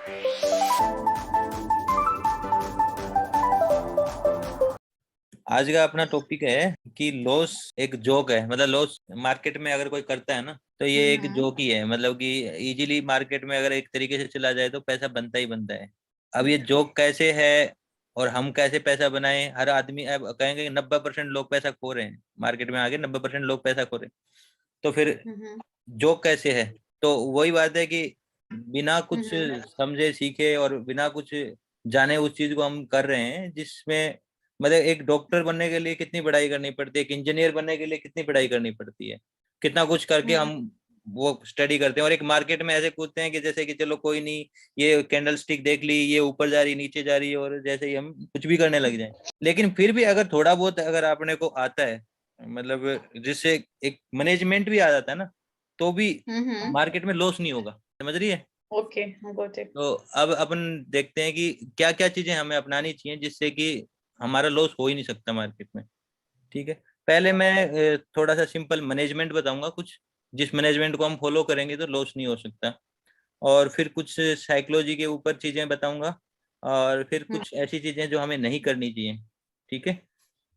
आज का अपना टॉपिक है कि लॉस एक जोक है। मतलब लॉस मार्केट में अगर कोई करता है ना, तो ये एक हम्म। जोक ही है। मतलब कि इजीली मार्केट में अगर एक तरीके से चला जाए तो पैसा बनता ही बनता है। अब ये जोक कैसे है और हम कैसे पैसा बनाएं? हर आदमी अब कहेंगे 90% लोग पैसा खो रहे हैं मार्केट में, आगे 90% लोग पैसा खो रहे हैं। तो फिर हम्म। जोक कैसे है? तो वही बात है कि बिना कुछ हम्म। समझे सीखे और बिना कुछ जाने उस चीज को हम कर रहे हैं, जिसमें मतलब एक डॉक्टर बनने के लिए कितनी पढ़ाई करनी पड़ती है, एक इंजीनियर बनने के लिए कितनी पढ़ाई करनी पड़ती है, कितना कुछ करके हम्म। हम वो स्टडी करते हैं। और एक मार्केट में ऐसे कूदते हैं कि जैसे कि चलो कोई नहीं, ये कैंडल स्टिक देख ली, ये ऊपर जा रही नीचे जा रही है, और जैसे ही हम कुछ भी करने लग जाएं। लेकिन फिर भी अगर थोड़ा बहुत अगर आपने को आता है, मतलब जिससे एक मैनेजमेंट भी आ जाता है ना, तो भी हम्म। मार्केट में लॉस नहीं होगा। समझ रही है? Okay, got it. तो अब अपन देखते हैं कि क्या क्या चीजें हमें अपनानी चाहिए जिससे कि हमारा लॉस हो ही नहीं सकता मार्केट में। ठीक है। पहले मैं थोड़ा सा सिंपल मैनेजमेंट बताऊंगा कुछ, जिस मैनेजमेंट को हम फॉलो करेंगे तो लॉस नहीं हो सकता। और फिर कुछ साइकोलॉजी के ऊपर चीजें बताऊंगा, और फिर कुछ ऐसी चीजें जो हमें नहीं करनी चाहिए। ठीक है,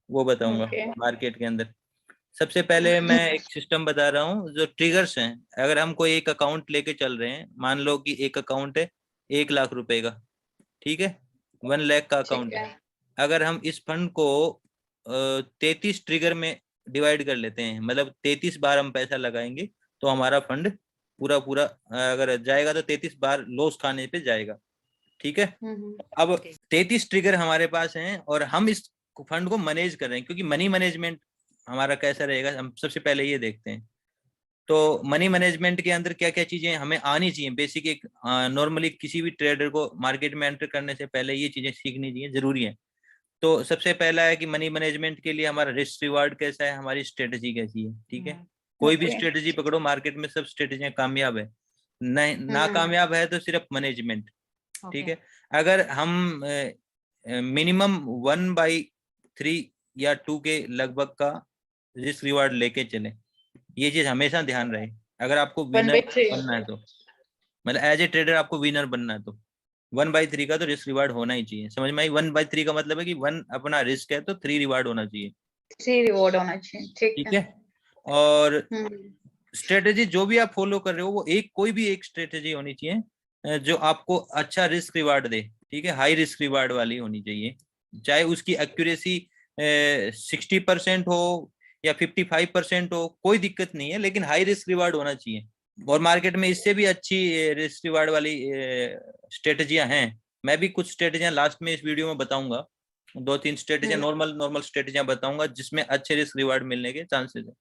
वो बताऊंगा ओके। मार्केट के अंदर। सबसे पहले मैं एक सिस्टम बता रहा हूँ जो ट्रिगर्स हैं। अगर हम कोई एक अकाउंट लेके चल रहे हैं, मान लो कि एक अकाउंट है 1 लाख रुपए का। ठीक है, 1 लाख का ठीक अकाउंट है। है। अगर हम इस फंड को 33 ट्रिगर में डिवाइड कर लेते हैं, मतलब 33 बार हम पैसा लगाएंगे, तो हमारा फंड पूरा पूरा अगर जाएगा तो 33 बार लॉस खाने पे जाएगा। ठीक है। अब 33 ट्रिगर हमारे पास हैं और हम इस फंड को मैनेज कर रहे हैं, क्योंकि मनी मैनेजमेंट हमारा कैसा रहेगा हम सबसे पहले ये देखते हैं। तो मनी मैनेजमेंट के अंदर क्या क्या चीजें हमें आनी चाहिए, बेसिक एक नॉर्मली किसी भी ट्रेडर को मार्केट में एंटर करने से पहले ये चीजें सीखनी चाहिए, जरूरी है। तो सबसे पहला है कि मनी मैनेजमेंट के लिए हमारा रिस्क रिवार्ड कैसा है, हमारी स्ट्रेटजी कैसी है। ठीक है, कोई भी ओके। स्ट्रेटजी पकड़ो मार्केट में, सब स्ट्रेटजियां कामयाब है, नहीं नाकामयाब है तो सिर्फ मैनेजमेंट। ठीक है। अगर हम मिनिमम 1/3 या 2 के लगभग का रिस्क रिवार्ड लेके चले, ये चीज हमेशा ध्यान रहे। अगर आपको वन विनर बाई थ्री बनना है तो, मतलब एज ए ट्रेडर आपको विनर बनना है, तो 1/3 का तो रिस्क रिवार्ड होना ही चाहिए। समझ में आई? 1/3 का मतलब है कि 1 अपना रिस्क है तो 3 रिवार्ड होना चाहिए। थ्री रिवॉर्ड होना चाहिए, ठीक ठीक है। है। और हम्म। स्ट्रेटेजी जो भी आप फॉलो कर रहे हो, वो एक कोई भी एक स्ट्रेटेजी होनी चाहिए जो आपको अच्छा रिस्क रिवार्ड दे। ठीक है, हाई रिस्क रिवार्ड वाली होनी चाहिए। चाहे उसकी एक्यूरेसी 60% हो या 55% हो, कोई दिक्कत नहीं है, लेकिन हाई रिस्क रिवार्ड होना चाहिए। और मार्केट में इससे भी अच्छी रिस्क रिवार्ड वाली स्ट्रेटेजियां हैं। मैं भी कुछ स्ट्रेटेजियां लास्ट में इस वीडियो में बताऊंगा। 2-3 स्ट्रेटेजियां, नॉर्मल नॉर्मल स्ट्रेटेजियां बताऊंगा जिसमें अच्छे रिस्क रिवार्ड मिलने के चांसेस है।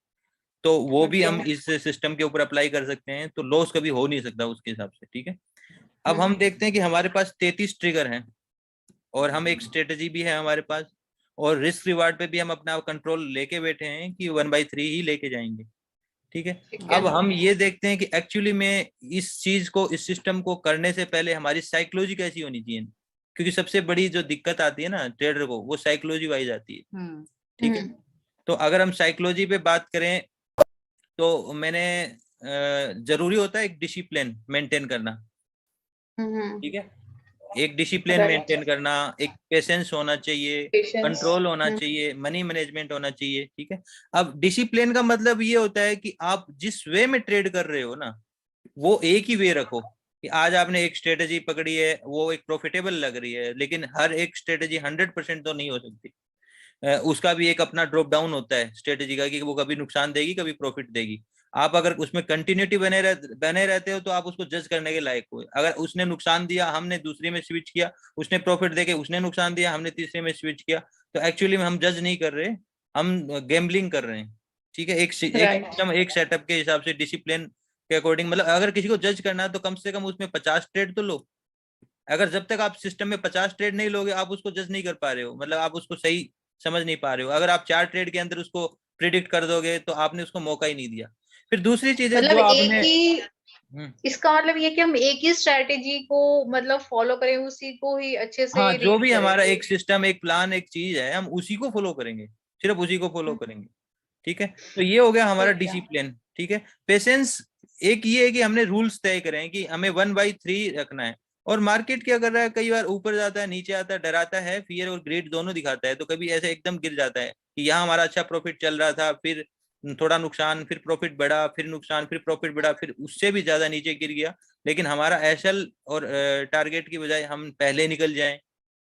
तो वो भी ओके। हम इस सिस्टम के ऊपर अप्लाई कर सकते हैं, तो लॉस कभी हो नहीं सकता उसके हिसाब से। ठीक है। अब हम देखते हैं कि हमारे पास 33 ट्रिगर हैं और हम एक स्ट्रेटेजी भी है हमारे पास, और रिस्क रिवार्ड पे भी हम अपना कंट्रोल लेके बैठे हैं कि 1/3 ही लेके जाएंगे। ठीक है। ठीक अब है। हम ये देखते हैं कि एक्चुअली में इस चीज को, इस सिस्टम को करने से पहले हमारी साइकोलॉजी कैसी होनी चाहिए, क्योंकि सबसे बड़ी जो दिक्कत आती है ना ट्रेडर को, वो साइकोलॉजी वाइज आती है। ठीक है। तो अगर हम साइकोलॉजी पे बात करें, तो मैंने जरूरी होता है एक डिसिप्लिन मेंटेन करना। ठीक है, एक डिसिप्लिन राइट। मेंटेन करना, एक पेशेंस होना चाहिए, पेशेंस। कंट्रोल होना चाहिए, मनी मैनेजमेंट होना चाहिए। ठीक है। अब डिसिप्लिन का मतलब ये होता है कि आप जिस वे में ट्रेड कर रहे हो ना, वो एक ही वे रखो। कि आज आपने एक स्ट्रेटेजी पकड़ी है, वो एक प्रॉफिटेबल लग रही है, लेकिन हर एक स्ट्रेटेजी 100% तो नहीं हो सकती। उसका भी एक अपना ड्रॉप डाउन होता है स्ट्रेटेजी का, कि वो कभी नुकसान देगी कभी प्रॉफिट देगी। आप अगर उसमें कंटिन्यूटी बने रहते हो तो आप उसको जज करने के लायक हो। अगर उसने नुकसान दिया, हमने दूसरे में स्विच किया, उसने प्रॉफिट देके उसने नुकसान दिया, हमने तीसरे में स्विच किया, तो एक्चुअली में हम जज नहीं कर रहे, हम गैम्बलिंग कर रहे हैं। ठीक है, एक राइट। सिस्टम एक सेटअप के हिसाब से डिसिप्लिन के अकॉर्डिंग। मतलब अगर किसी को जज करना है तो कम से कम उसमें 50 ट्रेड तो लो। अगर जब तक आप सिस्टम में 50 ट्रेड नहीं लोगे, आप उसको जज नहीं कर पा रहे हो, मतलब आप उसको सही समझ नहीं पा रहे हो। अगर आप 4 ट्रेड के अंदर उसको प्रिडिक्ट कर दोगे तो आपने उसको मौका ही नहीं दिया। फिर दूसरी चीज है मतलब जो एक आपने ही, हम्म, इसका मतलब ये कि हम एक ही स्ट्रेटेजी को मतलब फॉलो करें, उसी को ही अच्छे हाँ, से जो रीड भी करें। हमारा एक सिस्टम, एक प्लान, एक चीज है, हम उसी को फॉलो करेंगे, सिर्फ उसी को फॉलो हम्म, करेंगे। ठीक है। तो ये हो गया हमारा ठीक है। डिसिप्लिन। ठीक है। पेशेंस एक ये है कि हमने रूल्स तय करें कि हमें 1/3 रखना है, और मार्केट क्या कर रहा है, कई बार ऊपर जाता है, नीचे आता है, डराता है, फियर और ग्रीड दोनों दिखाता है। तो कभी ऐसे एकदम गिर जाता है कि यहाँ हमारा अच्छा प्रॉफिट चल रहा था, फिर थोड़ा नुकसान, फिर प्रॉफिट बढ़ा, फिर नुकसान, फिर प्रॉफिट बढ़ा, फिर उससे भी ज्यादा नीचे गिर गया। लेकिन हमारा एसएल और टारगेट की बजाय हम पहले निकल जाएं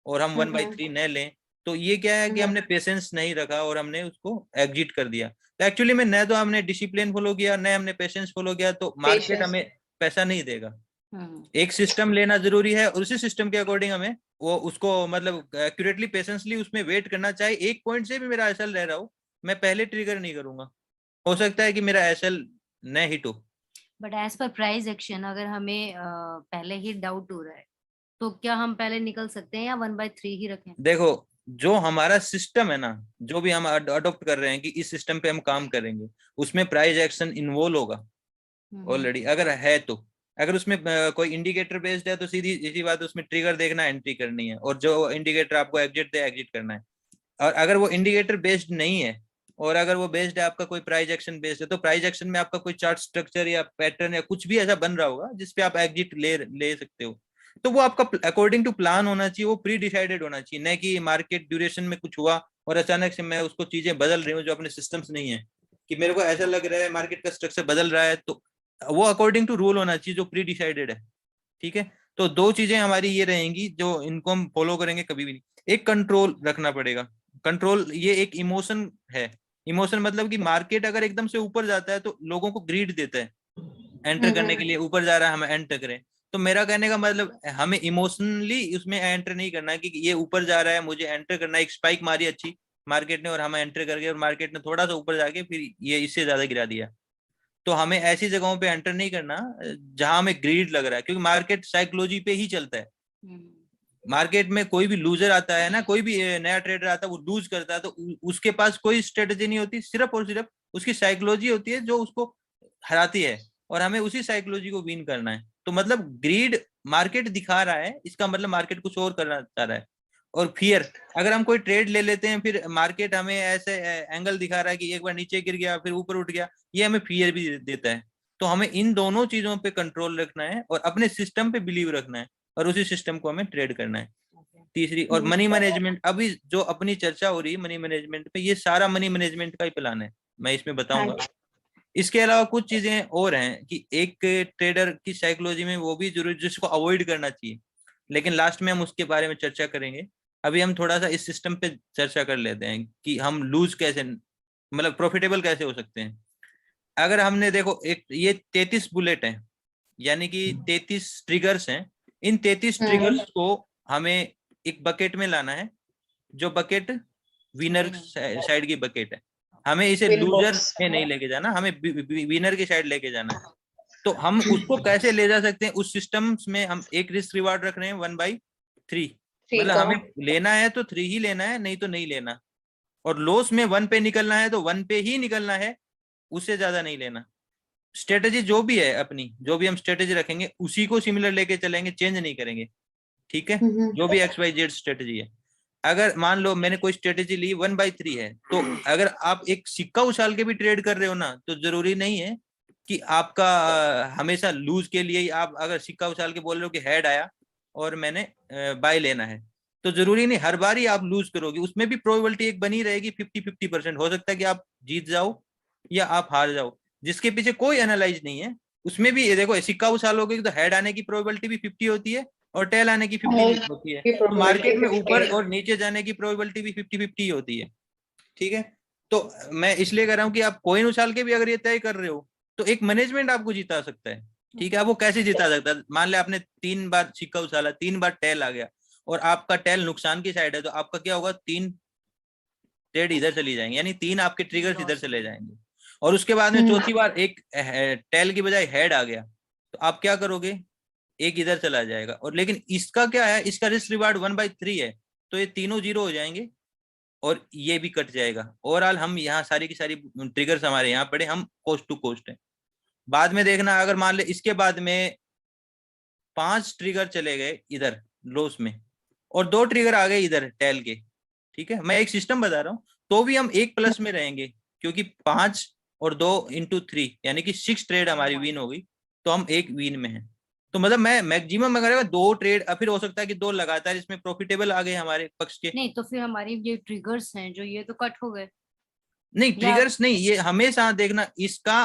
और हम 1/3 न लें, तो ये क्या है कि हमने पेशेंस नहीं रखा और हमने उसको एग्जिट कर दिया। तो एक्चुअली में न तो हमने डिसिप्लिन फॉलो किया, न हमने पेशेंस फॉलो किया, तो मार्केट पेशेंस। हमें पैसा नहीं देगा। एक सिस्टम लेना जरूरी है और उसी सिस्टम के अकॉर्डिंग हमें वो उसको मतलब एक्यूरेटली पेशेंसली उसमें वेट करना चाहिए। एक पॉइंट से भी मेरा एसएल रह रहा हो, मैं पहले ट्रिगर नहीं करूंगा, हो सकता है कि मेरा एसएल न हिट हो। But as per price action अगर हमें पहले ही डाउट हो रहा है तो क्या हम पहले निकल सकते हैं या 1/3 ही रखें? देखो, जो हमारा सिस्टम है ना, जो भी हम अडॉप्ट कर रहे हैं कि इस सिस्टम पे हम काम करेंगे, उसमें प्राइस एक्शन इन्वॉल्व होगा ऑलरेडी। अगर है तो अगर उसमें कोई इंडिकेटर बेस्ड है तो सीधी सीधी बात, उसमें ट्रिगर देखना, एंट्री करनी है, और जो इंडिकेटर आपको एग्जिट दे, एग्जिट करना है। और अगर वो इंडिकेटर बेस्ड नहीं है, और अगर वो बेस्ड है आपका कोई प्राइस एक्शन बेस्ड है, तो प्राइस एक्शन में आपका कोई चार्ट स्ट्रक्चर या पैटर्न या कुछ भी ऐसा बन रहा होगा जिसपे आप एग्जिट ले ले सकते हो। तो वो आपका अकॉर्डिंग टू प्लान होना चाहिए, वो प्री डिसाइडेड होना चाहिए, न कि मार्केट ड्यूरेशन में कुछ हुआ और अचानक से मैं उसको चीजें बदल रही हूँ जो अपने सिस्टम्स नहीं है, कि मेरे को ऐसा लग रहा है मार्केट का स्ट्रक्चर बदल रहा है, तो वो अकॉर्डिंग टू रूल होना चाहिए जो प्री डिसाइडेड है। ठीक है, तो दो चीजें हमारी ये रहेंगी जो इनको हम फॉलो करेंगे कभी भी नहीं। एक कंट्रोल रखना पड़ेगा। कंट्रोल ये एक इमोशन है। इमोशन मतलब कि मार्केट अगर एकदम से ऊपर जाता है तो लोगों को ग्रीड देता है एंटर करने के लिए, ऊपर जा रहा है हम एंटर करें। तो मेरा कहने का मतलब हमें इमोशनली उसमें एंटर नहीं करना है कि ये ऊपर जा रहा है मुझे एंटर करना है। एक स्पाइक मारी अच्छी मार्केट ने और हम एंटर कर गए, और मार्केट ने थोड़ा सा ऊपर जाके फिर ये इससे ज्यादा गिरा दिया। तो हमें ऐसी जगहों पे एंटर नहीं करना जहां हमें ग्रीड लग रहा है, क्योंकि मार्केट साइकोलॉजी पे ही चलता है। मार्केट में कोई भी लूजर आता है ना, कोई भी नया ट्रेडर आता है वो लूज करता है, तो उसके पास कोई स्ट्रेटेजी नहीं होती, सिर्फ और सिर्फ उसकी साइकोलॉजी होती है जो उसको हराती है, और हमें उसी साइकोलॉजी को विन करना है। तो मतलब ग्रीड मार्केट दिखा रहा है, इसका मतलब मार्केट कुछ और करना चाह रहा है। और फियर, अगर हम कोई ट्रेड ले लेते हैं फिर मार्केट हमें ऐसे एंगल दिखा रहा है कि एक बार नीचे गिर गया फिर ऊपर उठ गया, ये हमें फियर भी देता है। तो हमें इन दोनों चीजों पे कंट्रोल रखना है और अपने सिस्टम पे बिलीव रखना है, और उसी सिस्टम को हमें ट्रेड करना है। तीसरी, और मनी मैनेजमेंट, अभी जो अपनी चर्चा हो रही है मनी मैनेजमेंट पे, ये सारा मनी मैनेजमेंट का ही प्लान है, मैं इसमें बताऊंगा। इसके अलावा कुछ चीजें और हैं कि एक ट्रेडर की साइकोलॉजी में वो भी जरूरी जिसको अवॉइड करना चाहिए, लेकिन लास्ट में हम उसके बारे में चर्चा करेंगे। अभी हम थोड़ा सा इस सिस्टम पे चर्चा कर लेते हैं कि हम लूज कैसे, मतलब प्रॉफिटेबल कैसे हो सकते हैं। अगर हमने देखो, एक ये 33 बुलेट है, यानी कि 33 ट्रिगर्स हैं। इन 33 ट्रिगर्स को हमें एक बकेट में लाना है, जो बकेट विनर साइड की बकेट है। हमें इसे विन लूजर बॉक्स। में नहीं लेके जाना, हमें विनर की साइड लेके जाना है। तो हम उसको कैसे ले जा सकते हैं, उस सिस्टम में हम एक रिस्क रिवार्ड रख रहे हैं 1/3। ठीक मतलब है। हमें लेना है तो 3 ही लेना है, नहीं तो नहीं लेना। और लॉस में 1 पे निकलना है तो 1 पे ही निकलना है, उससे ज्यादा नहीं लेना। स्ट्रेटेजी जो भी है अपनी, जो भी हम स्ट्रेटेजी रखेंगे उसी को सिमिलर लेके चलेंगे, चेंज नहीं करेंगे। ठीक है, जो भी XYZ स्ट्रेटेजी है। अगर मान लो मैंने कोई स्ट्रेटेजी ली 1/3 है, तो अगर आप एक सिक्का उछाल के भी ट्रेड कर रहे हो ना, तो जरूरी नहीं है कि आपका हमेशा लूज के लिए ही आप अगर सिक्का उछाल के बोल रहे हो कि हेड आया और मैंने बाय लेना है, तो जरूरी नहीं हर बार ही आप लूज करोगे। उसमें भी प्रोबेबिलिटी एक बनी रहेगी, 50-50% हो सकता है कि आप जीत जाओ या आप हार जाओ, जिसके पीछे कोई एनालाइज नहीं है। उसमें भी ये देखो, सिक्का उछालोगे तो हेड आने की प्रोबेबिलिटी भी 50 होती है और टेल आने की 50 होती है। तो मार्केट में ऊपर और नीचे जाने की प्रोबेबिलिटी भी 50-50 होती है। ठीक है, तो मैं इसलिए कह रहा हूँ कि आप कोइन उछाल के भी अगर ये तय कर रहे हो तो एक मैनेजमेंट आपको जिता सकता है। ठीक है, आप वो कैसे जिता सकता है, मान लिया आपने 3 बार सिक्का उछाला, 3 बार टेल आ गया और आपका टेल नुकसान की साइड है, तो आपका क्या होगा, 3 ट्रेड इधर चली जाएंगे, यानी 3 आपके ट्रिगर्स इधर चले जाएंगे। और उसके बाद में चौथी बार एक टेल की बजाय हेड आ गया, तो आप क्या करोगे, एक इधर चला जाएगा। और लेकिन इसका क्या है, इसका रिस्क रिवार्ड 1/3 है, तो ये तीनों जीरो हो जाएंगे और ये भी कट जाएगा। ओवरऑल हम यहाँ सारी की सारी ट्रिगर्स हमारे यहाँ पड़े, हम कोस्ट टू कोस्ट है। बाद में देखना, अगर मान ले इसके बाद में 5 ट्रिगर चले गए इधर लॉस में और 2 ट्रिगर आ गए इधर टेल के, ठीक है, मैं एक सिस्टम बता रहा हूँ, तो भी हम एक प्लस में रहेंगे, क्योंकि 5 और 2 × 3 यानी कि 6 ट्रेड हमारी विन हो गई, तो हम एक विन में हैं। तो मतलब मैं मैक्सिमम अगर 2 ट्रेड, फिर हो सकता है कि 2 लगातार इसमें प्रॉफिटेबल आ गए हमारे पक्ष के। नहीं तो फिर हमारी ये ट्रिगर्स हैं जो ये तो कट हो गए। नहीं, या ट्रिगर्स नहीं, ये हमेशा देखना इसका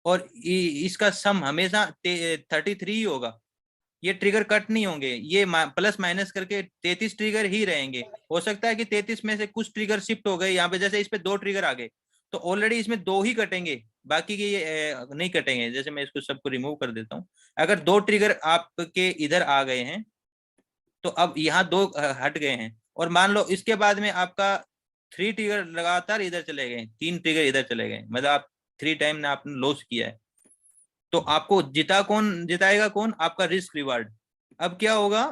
और इसका सम हमेशा 33 ही होगा। ये ट्रिगर कट नहीं होंगे, ये प्लस माइनस करके 33 ट्रिगर ही रहेंगे। हो सकता है कि 33 में से कुछ ट्रिगर शिफ्ट हो गए यहाँ पे, जैसे इस पे 2 ट्रिगर आ गए तो ऑलरेडी इसमें 2 ही कटेंगे, बाकी के ये नहीं कटेंगे। जैसे मैं इसको सबको रिमूव कर देता हूँ। अगर 2 ट्रिगर आपके इधर आ गए हैं तो अब यहाँ 2 हट गए हैं, और मान लो इसके बाद में आपका 3 ट्रिगर लगातार इधर चले गए, 3 ट्रिगर इधर चले गए, मतलब आप 3 टाइम ने आपने लॉस किया है। तो आपको जिताएगा कौन? आपका रिस्क रिवार्ड। अब क्या होगा,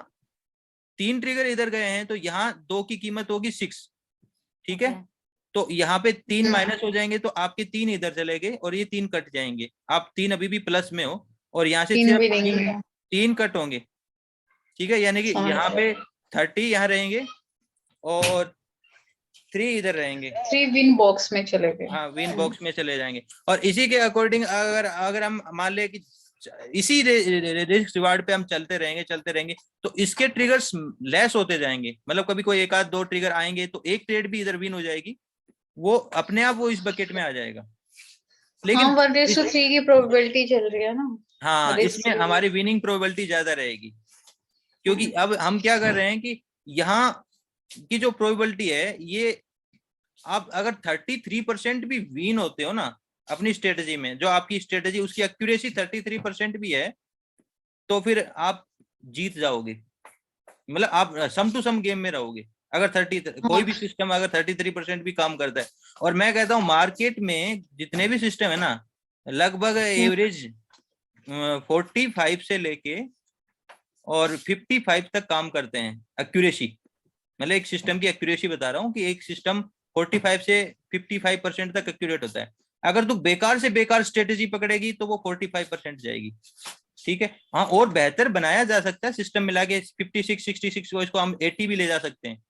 3 ट्रिगर इधर गए हैं तो यहाँ 2 की कीमत होगी 6, ठीक है। तो यहाँ पे 3 माइनस हो जाएंगे तो आपके 3 इधर चले गए और ये 3 कट जाएंगे। आप 3 अभी भी प्लस में हो और यहाँ से 3 सिर्फ भी नहीं है। 3 कट होंगे, ठीक है। यानी कि यहाँ पे 30 यहाँ रहेंगे और 3 इधर रहेंगे। 3 विन बॉक्स में चले गए। हाँ, विन बॉक्स में चले जाएंगे। और इसी के अकॉर्डिंग अगर हम मान ले कि इसी रिस्क रिवार्ड पे हम चलते रहेंगे तो इसके ट्रिगर्स लेस होते जाएंगे। मतलब कभी कोई 1-2 ट्रिगर आएंगे तो एक ट्रेड भी इधर विन हो जाएगी, वो अपने आप वो इस बकेट में आ जाएगा। लेकिन हाँ, 1:3 की प्रोबेबिलिटी चल रही है ना। हाँ, इसमें हमारी विनिंग प्रोबेबिलिटी ज्यादा रहेगी, क्योंकि अब हम क्या कर रहे हैं कि यहाँ की जो प्रोबेबिलिटी है, ये आप अगर 33% भी विन होते हो ना अपनी स्ट्रेटजी में, जो आपकी स्ट्रेटजी उसकी एक्यूरेसी 33% भी है, तो फिर आप जीत जाओगे। मतलब आप सम टू सम गेम में रहोगे अगर 30 कोई भी सिस्टम अगर 33% भी काम करता है। और मैं कहता हूँ मार्केट में जितने भी सिस्टम है ना, लगभग एवरेज 45 से लेके और 55 तक काम करते हैं एक्यूरेसी। मतलब एक सिस्टम की एक्यूरेसी बता रहा हूँ कि एक सिस्टम 45 से 55% तक एक्यूरेट होता है। अगर तू बेकार से बेकार स्ट्रेटेजी पकड़ेगी तो वो 45% जाएगी, ठीक है। हाँ, और बेहतर बनाया जा सकता है सिस्टम मिला के 56 66 को, इसको हम 80 भी ले जा सकते हैं,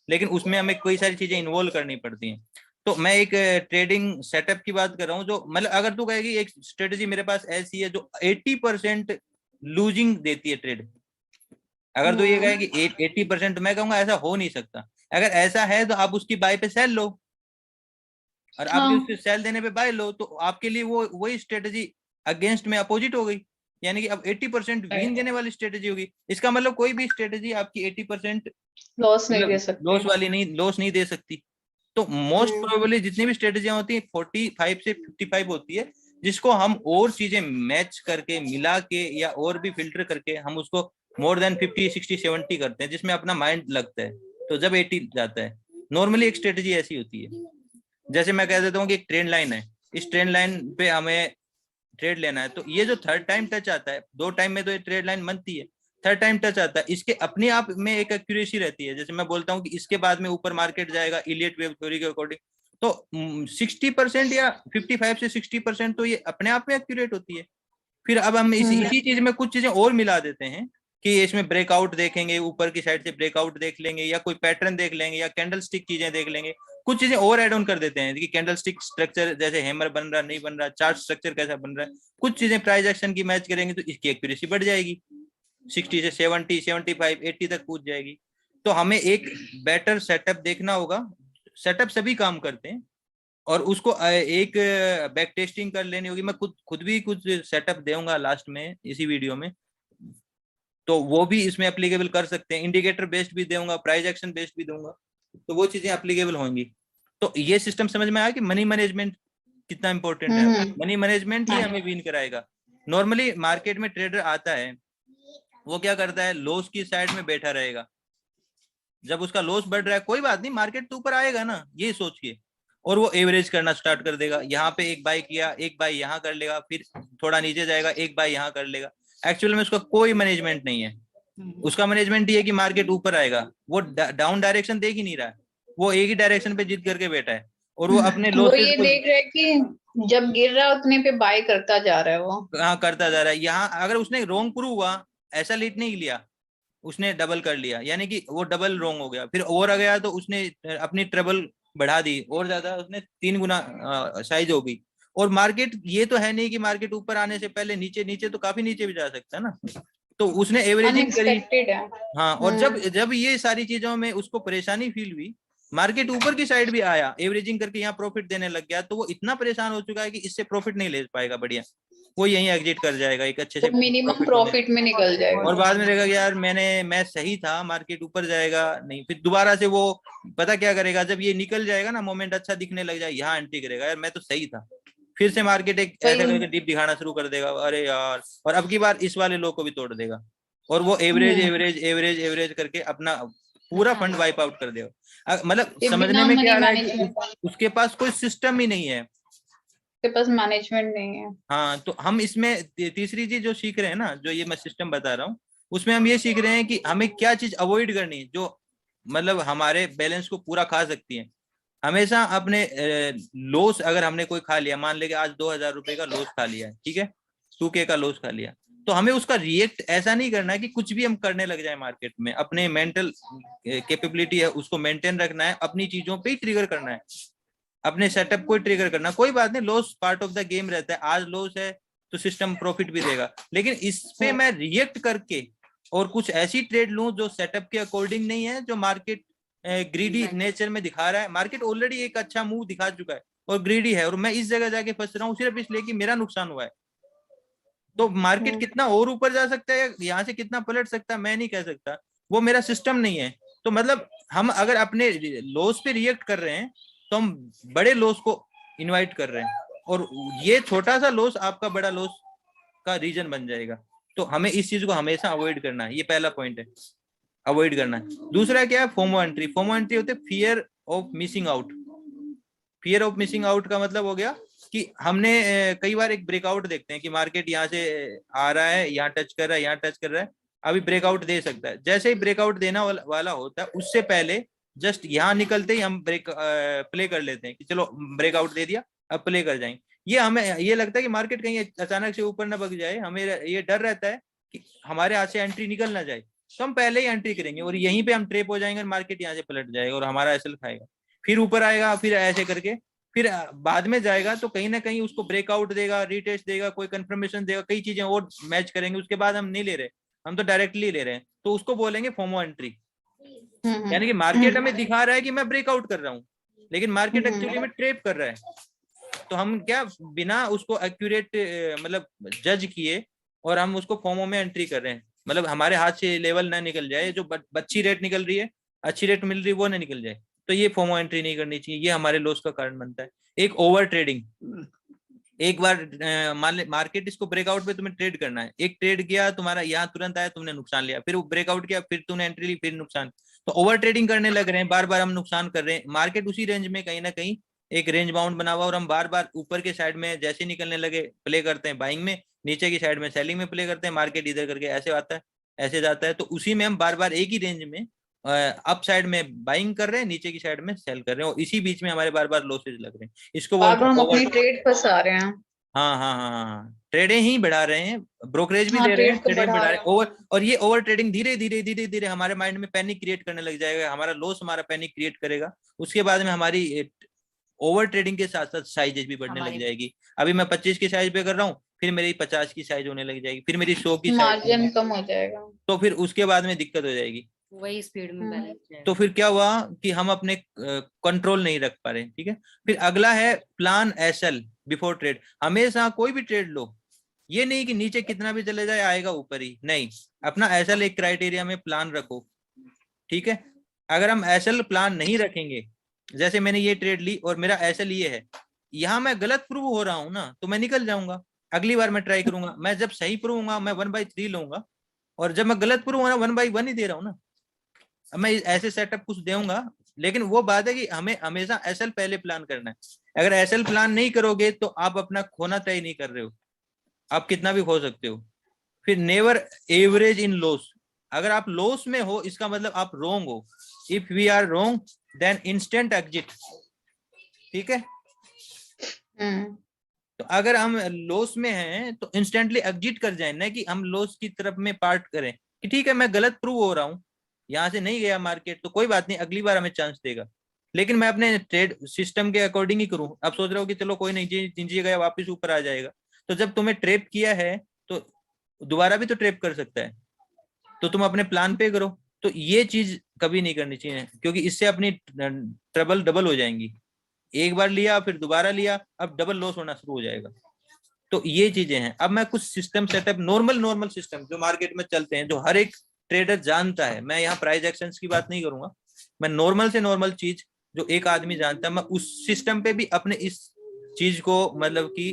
लेकिन उसमें हमें कई सारी चीजें इन्वॉल्व करनी पड़ती हैं। तो मैं एक ट्रेडिंग सेटअप की बात कर रहा हूँ, जो मतलब अगर तू कहेगी एक स्ट्रेटेजी मेरे पास ऐसी है जो 80% लूजिंग देती है ट्रेड, अगर तो ये कहे कि 80%, मैं कहूंगा ऐसा हो नहीं सकता। अगर ऐसा है तो आप उसकी बाय पे सेल लो, और आपकी उसके सेल देने पे बाय लो, तो आपके लिए वो वही स्ट्रेटेजी अगेंस्ट में अपोजिट हो गई। यानी कि अब 80% विन देने वाली स्ट्रेटेजी होगी। इसका मतलब कोई भी स्ट्रेटेजी आपकी 80% लॉस नहीं दे सकते, लॉस नहीं दे सकती। तो मोस्ट प्रोबेबली जितनी भी स्ट्रेटेजियां होती है 45 से 55 होती है, जिसको हम और चीजें मैच करके मिला के या और भी फिल्टर करके हम उसको मोर देन 50 60 70 करते हैं, जिसमें अपना माइंड लगता है। तो जब 80 जाता है, नॉर्मली एक स्ट्रेटेजी ऐसी होती है। जैसे मैं कह देता हूँ कि एक ट्रेंड लाइन है, इस ट्रेंड लाइन पे हमें ट्रेड लेना है, तो ये जो थर्ड टाइम टच आता है, 2 टाइम में तो ये ट्रेड लाइन बनती है, थर्ड टाइम टच आता है, इसके अपने आप में एक एक्यूरेसी रहती है। जैसे मैं बोलता हूँ कि इसके बाद में ऊपर मार्केट जाएगा इलियट वेव थ्योरी के अकॉर्डिंग, तो 60% या 55 से 60% तो ये अपने आप में एक्यूरेट होती है। फिर अब हम इसी चीज में कुछ चीजें और मिला देते हैं कि इसमें ब्रेकआउट देखेंगे, ऊपर की साइड से ब्रेकआउट देख लेंगे, या कोई पैटर्न देख लेंगे, या कैंडल स्टिक चीजें देख लेंगे। कुछ चीजें और एड ऑन कर देते हैं कि कैंडल स्टिक स्ट्रक्चर जैसे हैमर बन रहा नहीं बन रहा, चार्ट स्ट्रक्चर कैसा बन रहा है, कुछ चीजें प्राइस एक्शन की मैच करेंगे तो इसकी एक्यूरेसी बढ़ जाएगी, 60 से 70 75 80 तक पहुंच जाएगी। तो हमें एक बेटर सेटअप देखना होगा। सेटअप सभी काम करते हैं और उसको एक बैक टेस्टिंग कर लेनी होगी। मैं खुद भी कुछ सेटअप दूंगा लास्ट में इसी वीडियो में, तो वो भी इसमें एप्लीकेबल कर सकते हैं। इंडिकेटर बेस्ड भी दूंगा, प्राइस एक्शन बेस्ड भी दूंगा, तो वो चीजें एप्लीकेबल होंगी। तो ये सिस्टम समझ में आया कि मनी मैनेजमेंट कितना इंपॉर्टेंट है। मनी मैनेजमेंट ही हमें विन कराएगा। नॉर्मली मार्केट में ट्रेडर आता है, वो क्या करता है, लॉस की साइड में बैठा रहेगा। जब उसका लॉस बढ़ रहा है, कोई बात नहीं, मार्केट तो ऊपर आएगा ना, ये सोच के, और वो एवरेज करना स्टार्ट कर देगा। यहाँ पे एक बाय किया, एक बाय यहाँ कर लेगा, फिर थोड़ा नीचे जाएगा, एक बाय यहाँ कर लेगा। एक्चुअल में उसका कोई मैनेजमेंट नहीं है। उसका मैनेजमेंट ये है कि मार्केट ऊपर आएगा, वो डाउन डायरेक्शन देख ही नहीं रहा है, वो एक ही डायरेक्शन पे जिद करके बैठा है, और वो अपने वो लॉसेस ये देख रहा है कि जब गिर रहा है उतने पे बाय करता जा रहा है वो। हाँ, करता जा रहा है। यहाँ अगर उसने रोंग प्रूव हुआ, ऐसा लीड नहीं लिया, उसने डबल कर लिया, यानी कि वो डबल रोंग हो गया, फिर और आ गया तो उसने अपनी ट्रबल बढ़ा दी और ज्यादा, उसने 3 गुना साइज हो गई, और मार्केट ये तो है नहीं कि मार्केट ऊपर आने से पहले नीचे, नीचे तो काफी नीचे भी जा सकता है ना, तो उसने एवरेजिंग करी। अनएक्सपेक्टेड है। हाँ, और जब जब ये सारी चीजों में उसको परेशानी फील हुई, मार्केट ऊपर की साइड भी आया, एवरेजिंग करके यहाँ प्रॉफिट देने लग गया, तो वो इतना परेशान हो चुका है कि इससे प्रॉफिट नहीं ले पाएगा बढ़िया, वो यहीं एग्जिट कर जाएगा एक अच्छे से तो मिनिमम प्रॉफिट होने, प्रॉफिट में निकल जाएगा। और बाद में रहेगा कि यार मैं सही था, मार्केट ऊपर जाएगा नहीं, फिर दोबारा से वो पता क्या करेगा, जब ये निकल जाएगा ना, मोमेंट अच्छा दिखने लग जाए, यहाँ एंट्री करेगा, यार मैं तो सही था, फिर से मार्केट एक ऐसा करके डीप दिखाना शुरू कर देगा, अरे यार, और अब की बार इस वाले लो को भी तोड़ देगा, और वो एवरेज एवरेज एवरेज एवरेज करके अपना पूरा फंड वाइप आउट कर देगा। मतलब समझने में क्या आ रहा है कि उसके पास कोई सिस्टम ही नहीं है, उसके पास मैनेजमेंट नहीं है। हाँ, तो हम इसमें तीसरी चीज जो सीख रहे हैं ना, जो ये मैं सिस्टम बता रहा हूँ, उसमें हम ये सीख रहे हैं कि हमें क्या चीज अवॉइड करनी है जो मतलब हमारे बैलेंस को पूरा खा सकती है। हमेशा अपने लॉस अगर हमने कोई खा लिया, मान ले कि आज 2,000 रुपए का लॉस खा लिया है, ठीक है, 2K का लॉस खा लिया, तो हमें उसका रिएक्ट ऐसा नहीं करना है कि कुछ भी हम करने लग जाए मार्केट में, अपने मेंटल कैपेबिलिटी है उसको मेंटेन रखना है, अपनी चीजों पे ही ट्रिगर करना है, अपने सेटअप को ट्रिगर करना, कोई बात नहीं, loss part of the game रहता है, आज लॉस है तो सिस्टम प्रॉफिट भी देगा, लेकिन इस पे मैं रिएक्ट करके और कुछ ऐसी ट्रेड लूं जो सेटअप के अकॉर्डिंग नहीं है, जो मार्केट ग्रीडी नेचर में दिखा रहा है, मार्केट ऑलरेडी एक अच्छा मूव दिखा चुका है और ग्रीडी है, और मैं इस जगह जाके फंस रहा हूँ सिर्फ इसलिए कि मेरा नुकसान हुआ है, तो मार्केट कितना और ऊपर जा सकता है, यहाँ से कितना पलट सकता है मैं नहीं कह सकता, वो मेरा सिस्टम नहीं है। तो मतलब हम अगर अपने लॉस पे रिएक्ट कर रहे हैं तो हम बड़े लॉस को इनवाइट कर रहे हैं, और ये छोटा सा लॉस आपका बड़ा लॉस का रीजन बन जाएगा, तो हमें इस चीज को हमेशा अवॉइड करना है, ये पहला पॉइंट है, अवॉइड करना है। दूसरा क्या है, फोमो एंट्री। फोमो एंट्री होते हैं fear of missing out. Fear of missing out का मतलब हो गया कि हमने कई बार एक ब्रेकआउट देखते हैं कि मार्केट यहाँ से आ रहा है, यहाँ टच कर रहा है, यहाँ टच कर रहा है, अभी ब्रेकआउट दे सकता है, जैसे ही ब्रेकआउट देना वाला होता है उससे पहले जस्ट यहाँ निकलते ही हम ब्रेक प्ले कर लेते हैं कि चलो ब्रेकआउट दे दिया, अब प्ले कर जाएंगे। ये हमें ये लगता है कि मार्केट कहीं अचानक से ऊपर ना भग जाए, हमें ये डर रहता है कि हमारे हाथ से एंट्री निकल ना जाए, तो हम पहले ही एंट्री करेंगे और यहीं पे हम ट्रेप हो जाएंगे, मार्केट यहाँ से पलट जाएगा और हमारा एसएल खाएगा, फिर ऊपर आएगा, फिर ऐसे करके फिर बाद में जाएगा तो कहीं ना कहीं उसको ब्रेकआउट देगा, रीटेस्ट देगा, कोई कंफर्मेशन देगा, कई चीजें और मैच करेंगे, उसके बाद हम नहीं ले रहे, हम तो डायरेक्टली ले रहे हैं, तो उसको बोलेंगे फोमो एंट्री। यानी कि मार्केट हमें दिखा रहा है कि मैं ब्रेकआउट कर रहा हूँ, लेकिन मार्केट एक्चुअली में ट्रेप कर रहा है, तो हम क्या बिना उसको एक्यूरेट मतलब जज किए और हम उसको फोमो में एंट्री कर रहे हैं, मतलब हमारे हाथ से लेवल ना निकल जाए, जो अच्छी रेट निकल रही है, अच्छी रेट मिल रही है, वो ना निकल जाए, तो ये फोमो एंट्री नहीं करनी चाहिए, ये हमारे लॉस का कारण बनता है। एक ओवर ट्रेडिंग, एक बार मार्केट इसको ब्रेकआउट पे तुम्हें ट्रेड करना है, एक ट्रेड किया तुम्हारा यहाँ तुरंत आया, तुमने नुकसान लिया, फिर ब्रेकआउट किया, फिर तुमने एंट्री ली, फिर नुकसान, तो ओवर ट्रेडिंग करने लग रहे हैं, बार बार हम नुकसान कर रहे हैं, मार्केट उसी रेंज में कहीं ना कहीं एक रेंज बाउंड बना हुआ, और हम बार बार ऊपर के साइड में जैसे निकलने लगे प्ले करते हैं बाइंग में, नीचे की साइड में सेलिंग में प्ले करते हैं, मार्केट इधर करके ऐसे आता है ऐसे जाता है, तो उसी में हम बार बार एक ही रेंज में अप साइड में बाइंग कर रहे हैं, नीचे की साइड में सेल कर रहे हैं, और इसी बीच में हमारे बार बार लॉसेज लग रहे हैं, इसको बोलते हैं हम अपनी ट्रेड फंसा रहे हैं। हाँ हाँ हाँ हाँ, ट्रेडें ही बढ़ा रहे हैं, ब्रोकरेज भी हाँ, दे रहे हैं, ट्रेड ट्रेडें बढ़ा रहे हैं, ओवर, और ये ओवर ट्रेडिंग धीरे धीरे धीरे धीरे हमारे माइंड में पैनिक क्रिएट करने लग जाएगा, हमारा लॉस हमारा पैनिक क्रिएट करेगा, उसके बाद में हमारी ओवर ट्रेडिंग के साथ साथ साइजेज भी बढ़ने लग जाएगी, अभी मैं 25 की साइज पे कर रहा हूँ, फिर मेरी 50 की साइज होने लग जाएगी, फिर मेरी 100 की साइज, मार्जिन कम हो जाएगा, तो फिर उसके बाद में दिक्कत हो जाएगी, वही स्पीड में बैलेंस जाएगा। तो फिर क्या हुआ कि हम अपने कंट्रोल नहीं रख पा रहे, ठीक है। फिर अगला है प्लान एसएल बिफोर ट्रेड। हमेशा कोई भी ट्रेड लो, ये नहीं कि नीचे कितना भी चले जाए आएगा ऊपर ही, नहीं, अपना एसएल एक क्राइटेरिया में प्लान रखो, ठीक है। अगर हम एसएल प्लान नहीं रखेंगे, जैसे मैंने ये ट्रेड ली और मेरा एसएल ये है, यहाँ मैं गलत प्रूव हो रहा हूँ ना, तो मैं निकल जाऊंगा, अगली बार मैं ट्राई करूंगा, मैं जब सही प्रूव होगा मैं 1/3 लूंगा, और जब मैं गलत प्रूव होगा 1/1 ही दे रहा हूँ ना, मैं ऐसे सेटअप कुछ दूंगा, लेकिन वो बात है कि हमें हमेशा एसएल पहले प्लान करना है, अगर एसएल प्लान नहीं करोगे तो आप अपना खोना तय नहीं कर रहे हो, आप कितना भी खो सकते हो। फिर नेवर एवरेज इन लॉस, अगर आप लॉस में हो इसका मतलब आप रोंग हो, if we are wrong then instant exit, ठीक है। तो अगर हम लॉस में हैं तो इंस्टेंटली एग्जिट कर जाए, ना कि हम लॉस की तरफ में पार्ट करें कि ठीक है मैं गलत प्रूव हो रहा हूँ, यहाँ से नहीं गया मार्केट तो कोई बात नहीं, अगली बार हमें चांस देगा, लेकिन मैं अपने ट्रेड सिस्टम के अकॉर्डिंग ही करूं। अब सोच रहे हो कि चलो कोई नहीं, नीचे गया वापस ऊपर आ जाएगा, तो जब तुम्हें ट्रैप किया है तो दोबारा भी तो ट्रैप कर सकता है, तो तुम अपने प्लान पे करो। तो ये चीज कभी नहीं करनी चाहिए, क्योंकि इससे अपनी ट्रबल डबल हो जाएंगी। एक बार लिया फिर दोबारा लिया, अब डबल लॉस होना शुरू हो जाएगा। तो ये चीजें हैं। अब मैं कुछ सिस्टम सेटअप, नॉर्मल सिस्टम जो मार्केट में चलते हैं, जो हर एक ट्रेडर जानता है, मैं यहाँ प्राइस एक्शंस की बात नहीं करूंगा, मैं नॉर्मल से नॉर्मल चीज जो एक आदमी जानता है, मैं उस सिस्टम पे भी अपने इस चीज को मतलब कि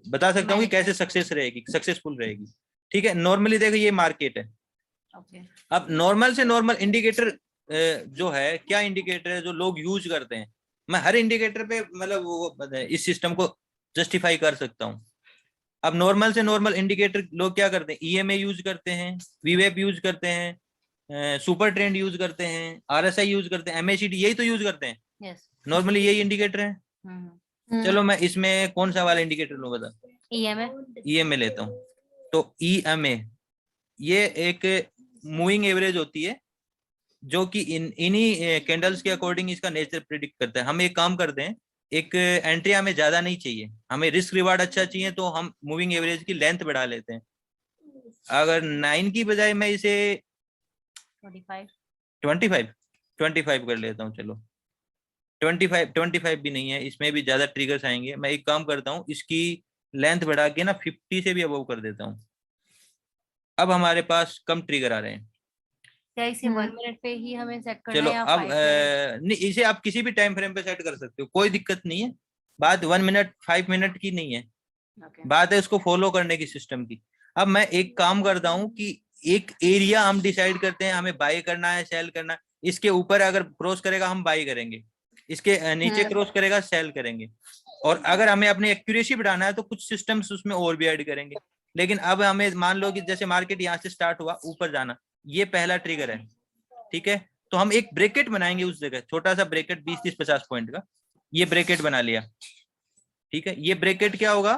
बता सकता हूँ कि कैसे सक्सेसफुल रहेगी। ठीक है, नॉर्मली देखो ये मार्केट है। अब नॉर्मल से नॉर्मल इंडिकेटर जो है, क्या इंडिकेटर है जो लोग यूज करते हैं, मैं हर इंडिकेटर पे मतलब वो इस सिस्टम को जस्टिफाई कर सकता हूँ। अब नॉर्मल से नॉर्मल इंडिकेटर लोग क्या करते हैं, ईएमए यूज करते हैं, वीवेप यूज करते हैं, सुपर ट्रेंड यूज करते हैं, आरएसआई यूज करते हैं, एमएसीडी, यही तो यूज करते हैं। नॉर्मली यही इंडिकेटर है। चलो मैं इसमें कौन सा वाला इंडिकेटर लूँ बता। ईएमए लेता हूँ। तो ईएमए ये एक मूविंग एवरेज होती है, जो कि इन्हीं कैंडल्स के अकॉर्डिंग इसका नेचर प्रिडिक्ट करता है। हम एक काम करते हैं, एक एंट्री हमें ज्यादा नहीं चाहिए, हमें रिस्क रिवार्ड अच्छा चाहिए, तो हम मूविंग एवरेज की लेंथ बढ़ा लेते हैं। अगर 9 की बजाय मैं इसे 25 कर लेता हूँ। चलो 25 भी नहीं है, इसमें भी ज्यादा ट्रिगर्स आएंगे। मैं एक काम करता हूँ, इसकी लेंथ बढ़ा के ना 50 से भी अबव कर देता हूँ। अब हमारे पास कम ट्रिगर आ रहे हैं। क्या इसे 1 मिनट पे ही हमें सेट करना चलो है या अब 5 मिनट? नहीं, इसे आप किसी भी टाइम फ्रेम पे सेट कर सकते हो, कोई दिक्कत नहीं है। बात 1 मिनट 5 मिनट की नहीं है, बात है उसको फॉलो करने की, सिस्टम की। अब मैं एक काम करता हूँ कि एक एरिया हम डिसाइड करते हैं, हमें बाय करना है सेल करना है। इसके ऊपर अगर क्रॉस करेगा हम बाय करेंगे, इसके नीचे क्रॉस करेगा सेल करेंगे। और अगर हमें अपनी एक्यूरेसी बढ़ाना है तो कुछ सिस्टम्स उसमें और भी ऐड करेंगे। लेकिन अब हमें मान लो कि जैसे मार्केट यहाँ से स्टार्ट हुआ ऊपर जाना, ये पहला ट्रिगर है, ठीक है। तो हम एक ब्रेकेट बनाएंगे उस जगह, छोटा सा ब्रेकेट 20 30 50 पॉइंट का, ये ब्रेकेट बना लिया, ठीक है। ये ब्रेकेट क्या होगा,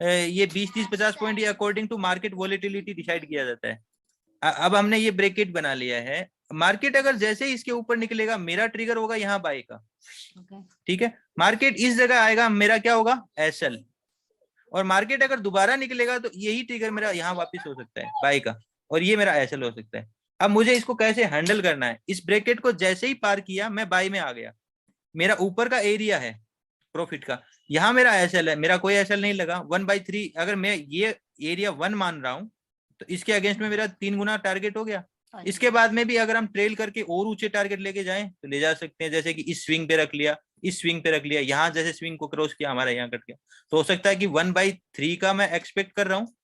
ये 20 30 50 पॉइंट ये according to market volatility decide किया जाता है। अब हमने ये ब्रेकेट बना लिया है, मार्केट अगर जैसे ही इसके ऊपर निकलेगा मेरा ट्रिगर होगा यहाँ बाय का, ठीक है। मार्केट इस जगह आएगा, मेरा क्या होगा, एसएल। और मार्केट अगर दोबारा निकलेगा तो यही ट्रिगर मेरा यहाँ वापस हो सकता है बाय का, और ये मेरा एसएल हो सकता है। अब मुझे इसको कैसे हैंडल करना है, इस ब्रैकेट को जैसे ही पार किया मैं बाय में आ गया, मेरा ऊपर का एरिया है प्रॉफिट का, यहाँ मेरा एसएल है, मेरा कोई एसएल नहीं लगा। 1/3 अगर मैं ये एरिया 1 मान रहा हूँ तो इसके अगेंस्ट में मेरा 3 गुना टारगेट हो गया। इसके बाद में भी अगर हम ट्रेल करके और ऊंचे टारगेट लेके जाएं तो ले जा सकते हैं, जैसे कि इस स्विंग पे रख लिया, इस स्विंग पे रख लिया, यहाँ जैसे स्विंग को क्रॉस किया हमारा यहाँ कट गया। तो हो सकता है कि 1/3 का मैं एक्सपेक्ट कर रहा हूँ,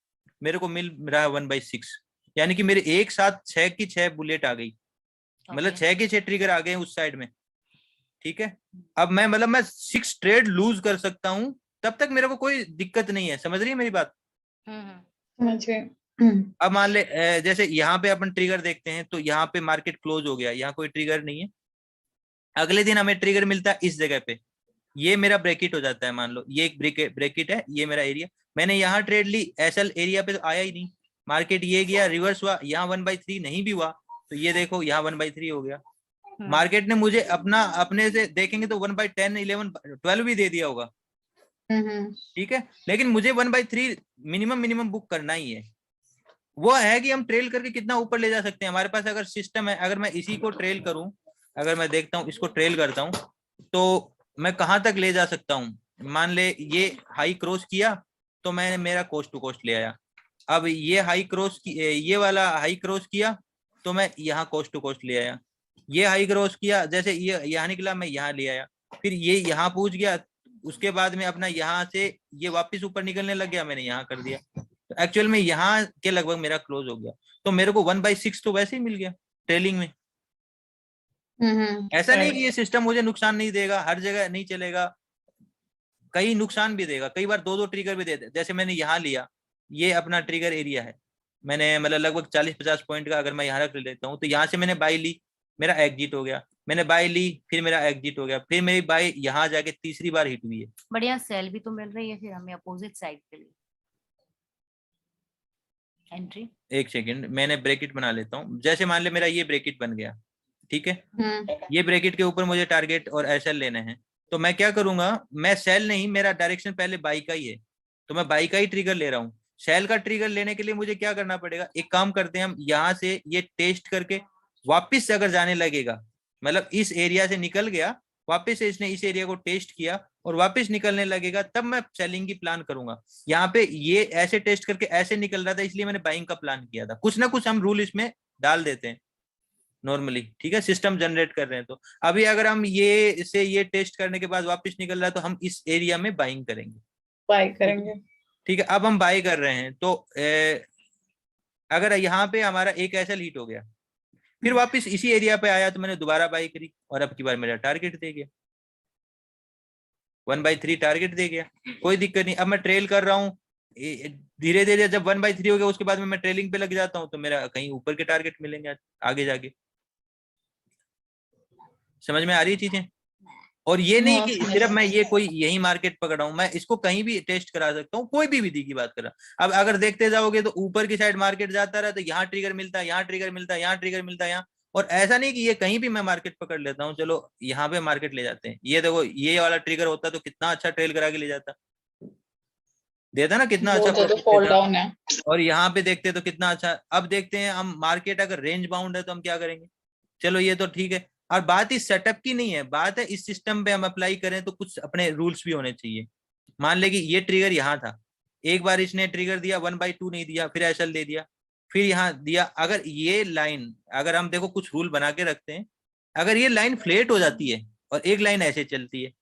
मेरे को मिल रहा है 1/6, यानी कि मेरे एक साथ 6 की 6 बुलेट आ गई, मतलब 6 के 6 ट्रिगर आ गए उस साइड में, ठीक है। अब मैं मतलब मैं 6 ट्रेड लूज कर सकता हूँ, तब तक मेरे को कोई दिक्कत नहीं है। समझ रही है मेरी बात? अब मान ले जैसे यहाँ पे अपन ट्रिगर देखते हैं, तो यहाँ पे मार्केट क्लोज हो गया, यहाँ कोई ट्रिगर नहीं है। अगले दिन हमें ट्रिगर मिलता है इस जगह पे, ये मेरा ब्रेकिट हो जाता है। मान लो ये एक ब्रेकिट है, ये मेरा एरिया, मैंने यहाँ ट्रेड ली, एसएल एरिया पे तो आया ही नहीं, मार्केट ये गया रिवर्स हुआ, यहाँ 1/3 नहीं भी हुआ, तो ये देखो यहाँ 1/3 हो गया। मार्केट ने मुझे अपने से देखेंगे तो 1/10 11 12 भी दे दिया होगा, ठीक है। लेकिन मुझे 1/3 मिनिमम बुक करना ही है। वो है कि हम ट्रेल करके कितना ऊपर ले जा सकते हैं, हमारे पास अगर सिस्टम है। अगर मैं इसी को ट्रेल करूं, अगर मैं देखता हूं इसको ट्रेल करता हूं, तो मैं कहां तक ले जा सकता हूं। मान ले ये हाई क्रॉस किया तो मैं मेरा कोस्ट टू कोस्ट ले आया। अब ये हाई क्रॉस की, ये वाला हाई क्रॉस किया तो मैं यहाँ कोस्ट टू कोस्ट ले आया। ये हाई क्रॉस किया, जैसे ये यहाँ निकला मैं यहाँ ले आया, फिर ये यहाँ पहुंच गया, उसके बाद में अपना यहाँ से ये वापस ऊपर निकलने लग गया, मैंने यहाँ कर दिया, तो एक्चुअल में यहाँ के लगभग मेरा क्लोज हो गया। तो मेरे को 1/6 तो वैसे ही मिल गया ट्रेलिंग में। ऐसा नहीं कि ये सिस्टम मुझे नुकसान नहीं देगा, हर जगह नहीं चलेगा, कई नुकसान भी देगा, कई बार 2 ट्रिगर भी दे दे। जैसे मैंने यहाँ लिया, ये अपना ट्रिगर एरिया है, मैंने मतलब लगभग 40-50 पॉइंट का अगर मैं यहाँ रख लेता हूँ, तो यहाँ से मैंने बाई ली, मेरा एग्जिट हो गया, मैंने बाई ली, फिर मेरा एग्जिट हो गया, फिर मेरी बाई यहाँ जाके तीसरी बार हिट हुई है। बढ़िया सेल भी तो मिल रही है फिर हमें अपोजिट साइड के लिए एंट्री। एक सेकंड, मैंने ब्रेकेट बना लेता हूँ। जैसे मान ले मेरा ये ब्रेकेट बन गया, ठीक है। ये ब्रैकेट के ऊपर मुझे टारगेट और एसएल लेने हैं, तो मैं क्या करूंगा, मैं सेल नहीं, मेरा डायरेक्शन पहले बाई का ही है, तो मैं बाई का ही ट्रिगर ले रहा हूँ। सेल का ट्रिगर लेने के लिए मुझे क्या करना पड़ेगा, एक काम करते हैं हम, यहाँ से ये टेस्ट करके वापिस से अगर जाने लगेगा, मतलब इस एरिया से निकल गया, वापस से इसने इस एरिया को टेस्ट किया और वापस निकलने लगेगा, तब मैं सेलिंग की प्लान करूंगा। यहाँ पे ये ऐसे टेस्ट करके ऐसे निकल रहा था, इसलिए मैंने बाइंग का प्लान किया था। कुछ ना कुछ हम रूल इसमें डाल देते हैं नॉर्मली, ठीक है, सिस्टम जनरेट कर रहे हैं। तो अभी अगर हम ये टेस्ट करने के बाद वापस निकल रहा है, तो हम इस एरिया में बाइंग करेंगे, बाय करेंगे। ठीक है। अब हम बाय कर रहे हैं, तो अगर यहाँ पे हमारा एक एसएल हिट हो गया, फिर वापस इसी एरिया पे आया, तो मैंने दोबारा बाई करी और अब की बार मेरा टारगेट दे गया, 1/3 टारगेट दे गया, कोई दिक्कत नहीं। अब मैं ट्रेल कर रहा हूँ, धीरे धीरे जब 1/3 हो गया, उसके बाद में मैं ट्रेलिंग पे लग जाता हूँ, तो मेरा कहीं ऊपर के टारगेट मिलेंगे आगे जाके। समझ में आ रही है चीजें? और ये नहीं कि सिर्फ मैं ये कोई यही मार्केट पकड़ा हूं, मैं इसको कहीं भी टेस्ट करा सकता हूँ, कोई भी विधि की बात कर रहा। अब अगर देखते जाओगे तो ऊपर की साइड मार्केट जाता रहा, तो यहाँ ट्रिगर मिलता है, यहाँ ट्रिगर मिलता है, यहाँ ट्रिगर मिलता है, यहाँ। और ऐसा नहीं कि ये कहीं भी मैं मार्केट पकड़ लेता हूँ, चलो यहाँ पे मार्केट ले जाते हैं, ये देखो ये वाला ट्रिगर होता तो कितना अच्छा ट्रेल करा के ले जाता, देता ना, कितना अच्छा तो फॉल डाउन है। और यहाँ पे देखते तो कितना अच्छा। अब देखते हैं हम, मार्केट अगर रेंज बाउंड है तो हम क्या करेंगे, चलो ये तो ठीक है। और बात इस सेटअप की नहीं है, बात है इस सिस्टम पे हम अप्लाई करें तो कुछ अपने रूल्स भी होने चाहिए। मान ले कि ये ट्रिगर यहाँ था, एक बार इसने ट्रिगर दिया 1/2 नहीं दिया, फिर एसएल दे दिया, फिर यहाँ दिया। अगर ये लाइन, अगर हम देखो कुछ रूल बना के रखते हैं, अगर ये लाइन फ्लेट हो जाती है और एक लाइन ऐसे चलती है,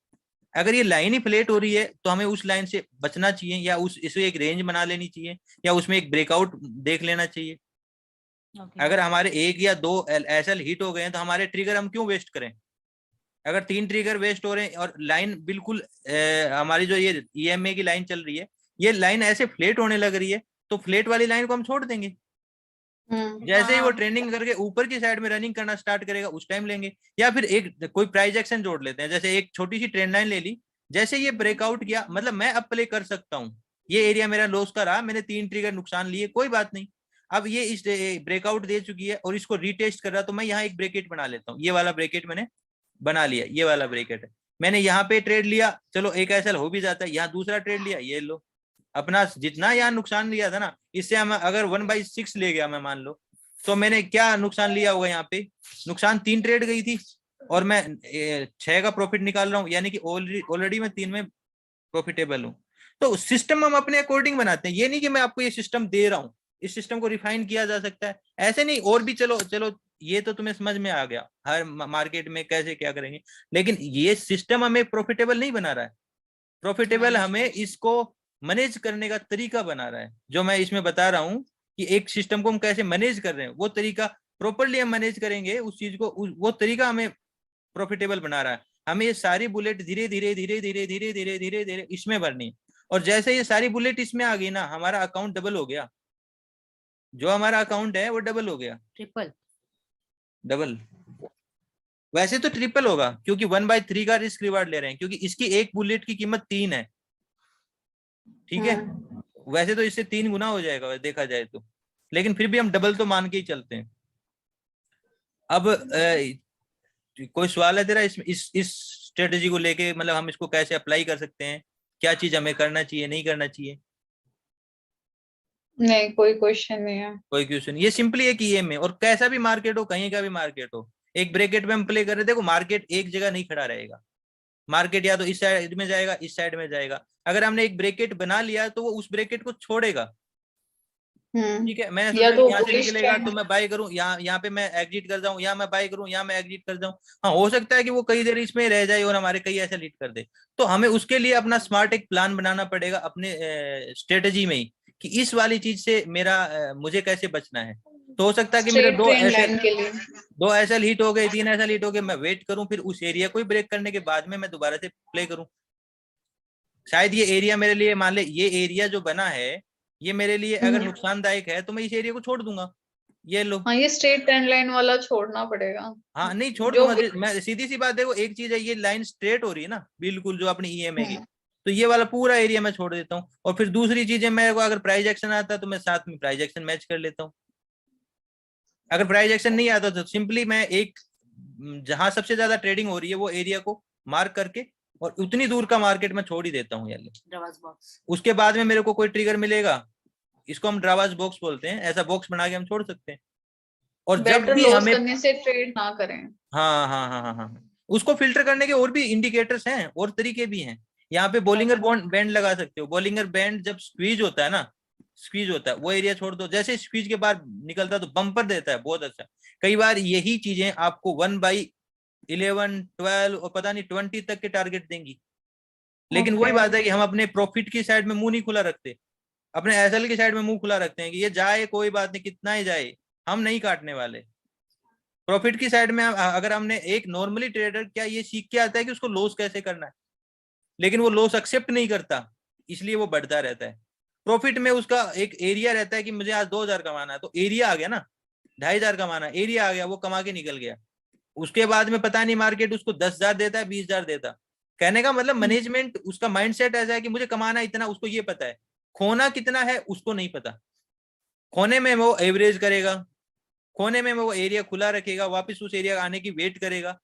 अगर ये लाइन ही फ्लेट हो रही है तो हमें उस लाइन से बचना चाहिए, या इसे एक रेंज बना लेनी चाहिए, या उसमें एक ब्रेकआउट देख लेना चाहिए। अगर हमारे एक या दो एसएल हिट हो गए हैं, तो हमारे ट्रिगर हम क्यों वेस्ट करें? अगर 3 ट्रिगर वेस्ट हो रहे हैं और लाइन बिल्कुल हमारी जो ये ईएमए की लाइन चल रही है, ये लाइन ऐसे फ्लेट होने लग रही है, तो फ्लेट वाली लाइन को हम छोड़ देंगे। जैसे ही वो ट्रेंडिंग करके ऊपर की साइड में रनिंग करना स्टार्ट करेगा, उस टाइम लेंगे। या फिर एक कोई प्राइस एक्शन जोड़ लेते हैं, जैसे एक छोटी सी ट्रेंड लाइन ले ली, जैसे ये ब्रेकआउट किया, मतलब मैं अब प्ले कर सकता हूँ, ये एरिया मेरा लॉस का रहा, मैंने 3 ट्रिगर नुकसान लिए, कोई बात नहीं। अब ये इस ब्रेकआउट दे चुकी है और इसको रीटेस्ट कर रहा, तो मैं यहाँ एक ब्रेकेट बना लेता हूँ, ये वाला ब्रेकेट मैंने बना लिया, ये वाला ब्रेकेट है, मैंने यहाँ पे ट्रेड लिया, चलो एक ऐसा हो भी जाता है, यहाँ दूसरा ट्रेड लिया, ये लो अपना जितना यहाँ नुकसान लिया था ना, इससे हम अगर 1/6 ले गया मैं, मान लो, तो मैंने क्या नुकसान लिया होगा, यहाँ पे नुकसान 3 ट्रेड गई थी और मैं 6 का प्रॉफिट निकाल रहा हूँ, यानी कि ऑलरेडी मैं 3 में प्रॉफिटेबल हूँ। तो सिस्टम हम अपने अकॉर्डिंग बनाते हैं, ये नहीं कि मैं आपको ये सिस्टम दे रहा हूँ, इस सिस्टम को रिफाइन किया जा सकता है, ऐसे नहीं। और भी चलो चलो ये तो तुम्हें समझ में आ गया हर मार्केट में कैसे क्या करेंगे, लेकिन ये सिस्टम हमें प्रॉफिटेबल नहीं बना रहा है, प्रॉफिटेबल हमें इसको मैनेज करने का तरीका बना रहा है। जो मैं इसमें बता रहा हूँ कि एक सिस्टम को हम कैसे मैनेज कर रहे हैं, वो तरीका प्रॉपरली हम मैनेज करेंगे उस चीज को, वो तरीका हमें प्रॉफिटेबल बना रहा है। हमें ये सारी बुलेट धीरे धीरे धीरे धीरे धीरे धीरे धीरे धीरे इसमें भरनी है, और जैसे ये सारी बुलेट इसमें आ गई ना, हमारा अकाउंट डबल हो गया, जो हमारा अकाउंट है वो डबल हो गया, ट्रिपल डबल। वैसे तो ट्रिपल होगा, क्योंकि 1/3 का रिस्क रिवार्ड ले रहे हैं, क्योंकि इसकी एक बुलेट की कीमत 3 है, ठीक है। वैसे तो इससे 3 गुना हो जाएगा देखा जाए तो, लेकिन फिर भी हम डबल तो मान के ही चलते हैं। अब कोई सवाल है तेरा इस स्ट्रेटेजी को लेके, मतलब हम इसको कैसे अप्लाई कर सकते हैं, क्या चीज हमें करना चाहिए नहीं करना चाहिए? नहीं, कोई क्वेश्चन नहीं है, कोई क्वेश्चन, ये सिंपली एक ईएम है, और कैसा भी मार्केट हो, कहीं का भी मार्केट हो, एक ब्रैकेट में हम प्ले कर रहे हैं। देखो मार्केट एक जगह नहीं खड़ा रहेगा, मार्केट या तो इस साइड में जाएगा, इस साइड में जाएगा। अगर हमने एक ब्रैकेट बना लिया तो वो उस ब्रैकेट को छोड़ेगा, ठीक है। मैंने सोचा तो यहाँ से निकलेगा तो मैं बाय करूं, यहाँ पे मैं एग्जिट कर जाऊं, यहाँ मैं बाय करूं, यहाँ मैं एग्जिट कर जाऊं। हाँ, हो सकता है कि वो कई देर इसमें रह जाए और हमारे कई ऐसे लीड कर दे, तो हमें उसके लिए अपना स्मार्ट एक प्लान बनाना पड़ेगा अपने स्ट्रेटेजी में ही, कि इस वाली चीज से मेरा मुझे कैसे बचना है। तो हो सकता है कि मेरे दो एसएल हिट हो गए, 3 एसएल हिट हो गए, मैं वेट करूं, फिर उस एरिया को ब्रेक करने के बाद में मैं दोबारा से प्ले करूं। शायद ये एरिया मेरे लिए, मान ले ये एरिया जो बना है ये मेरे लिए अगर नुकसानदायक है, तो मैं इस एरिया को छोड़ दूंगा, ये लो। हाँ, ये स्ट्रेट ट्रेंड लाइन वाला छोड़ना पड़ेगा। हाँ नहीं छोड़ दूंगा, मैं सीधी सी बात, देखो एक चीज है, ये लाइन स्ट्रेट हो रही है ना बिल्कुल जो अपनी ईएमआई की, तो ये वाला पूरा एरिया मैं छोड़ देता हूँ। और फिर दूसरी चीज है, मेरे को अगर प्राइस एक्शन आता है तो मैं साथ में प्राइस एक्शन मैच कर लेता हूँ। अगर प्राइस एक्शन नहीं आता तो सिंपली मैं एक जहां सबसे ज्यादा ट्रेडिंग हो रही है वो एरिया को मार्क करके और उतनी दूर का मार्केट में छोड़ ही देता हूँ यार। ड्रावास बॉक्स। उसके बाद में मेरे को कोई ट्रिगर मिलेगा, इसको हम ड्रावास बॉक्स बोलते हैं, ऐसा बॉक्स बना के हम छोड़ सकते हैं। और जब बेटर भी लॉस हमें, करने से ट्रेड ना करें। हाँ हाँ हाँ हाँ हाँ, उसको फिल्टर करने के और भी इंडिकेटर्स हैं और तरीके भी हैं। यहाँ पे बॉलिंगर बैंड लगा सकते हो। बॉलिंगर बैंड जब स्क्वीज होता है ना, स्क्वीज होता है वो एरिया छोड़ दो, जैसे स्क्वीज के बाद निकलता है तो बम्पर देता है, बहुत अच्छा। कई बार यही चीजें आपको 1/11, 12 और पता नहीं 20 तक के टारगेट देंगी। लेकिन वही बात है कि हम अपने प्रॉफिट की साइड में मुंह नहीं खुला रखते, अपने एसएल की साइड में मुंह खुला रखते हैं कि ये जाए कोई बात नहीं, कितना ही जाए, हम नहीं काटने वाले। प्रॉफिट की साइड में अगर हमने, एक नॉर्मली ट्रेडर क्या ये सीख के आता है कि उसको लॉस कैसे करना है, लेकिन वो लॉस एक्सेप्ट नहीं करता, इसलिए वो बढ़ता रहता है। प्रॉफिट में उसका एक एरिया रहता है कि मुझे आज 2000 कमाना है, तो एरिया आ गया ना, 2500 कमाना, एरिया आ गया, वो कमा के निकल गया। उसके बाद में पता नहीं मार्केट उसको 10,000 देता है, 20,000 देता। कहने का मतलब मैनेजमेंट, उसका माइंडसेट ऐसा है कि मुझे कमाना इतना, उसको ये पता है। खोना कितना है उसको नहीं पता। खोने में वो एवरेज करेगा, खोने में वो एरिया खुला रखेगा, वापस उस एरिया आने की वेट करेगा।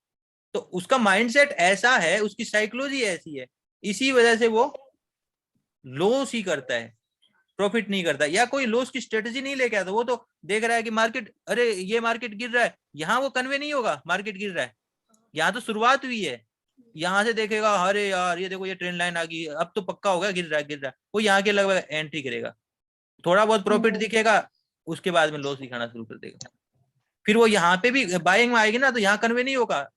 तो उसका माइंडसेट ऐसा है, उसकी साइकोलॉजी ऐसी है, इसी वजह से वो लॉस ही करता है, प्रॉफिट नहीं करता। या कोई लॉस की स्ट्रेटेजी नहीं लेके आता, वो तो देख रहा है कि मार्केट, अरे ये मार्केट गिर रहा है, यहाँ वो कन्वे नहीं होगा मार्केट गिर रहा है, यहाँ तो शुरुआत हुई है। यहाँ से देखेगा अरे यार ये देखो ये ट्रेंड लाइन आ गई, अब तो पक्का होगा गिर रहा है गिर रहा है, वो यहाँ के लगभग एंट्री करेगा, थोड़ा बहुत प्रॉफिट दिखेगा, उसके बाद में लॉस दिखाना शुरू कर देगा। फिर वो यहाँ पे भी बाइंग में आएगी ना, तो यहाँ कन्वे नहीं होगा,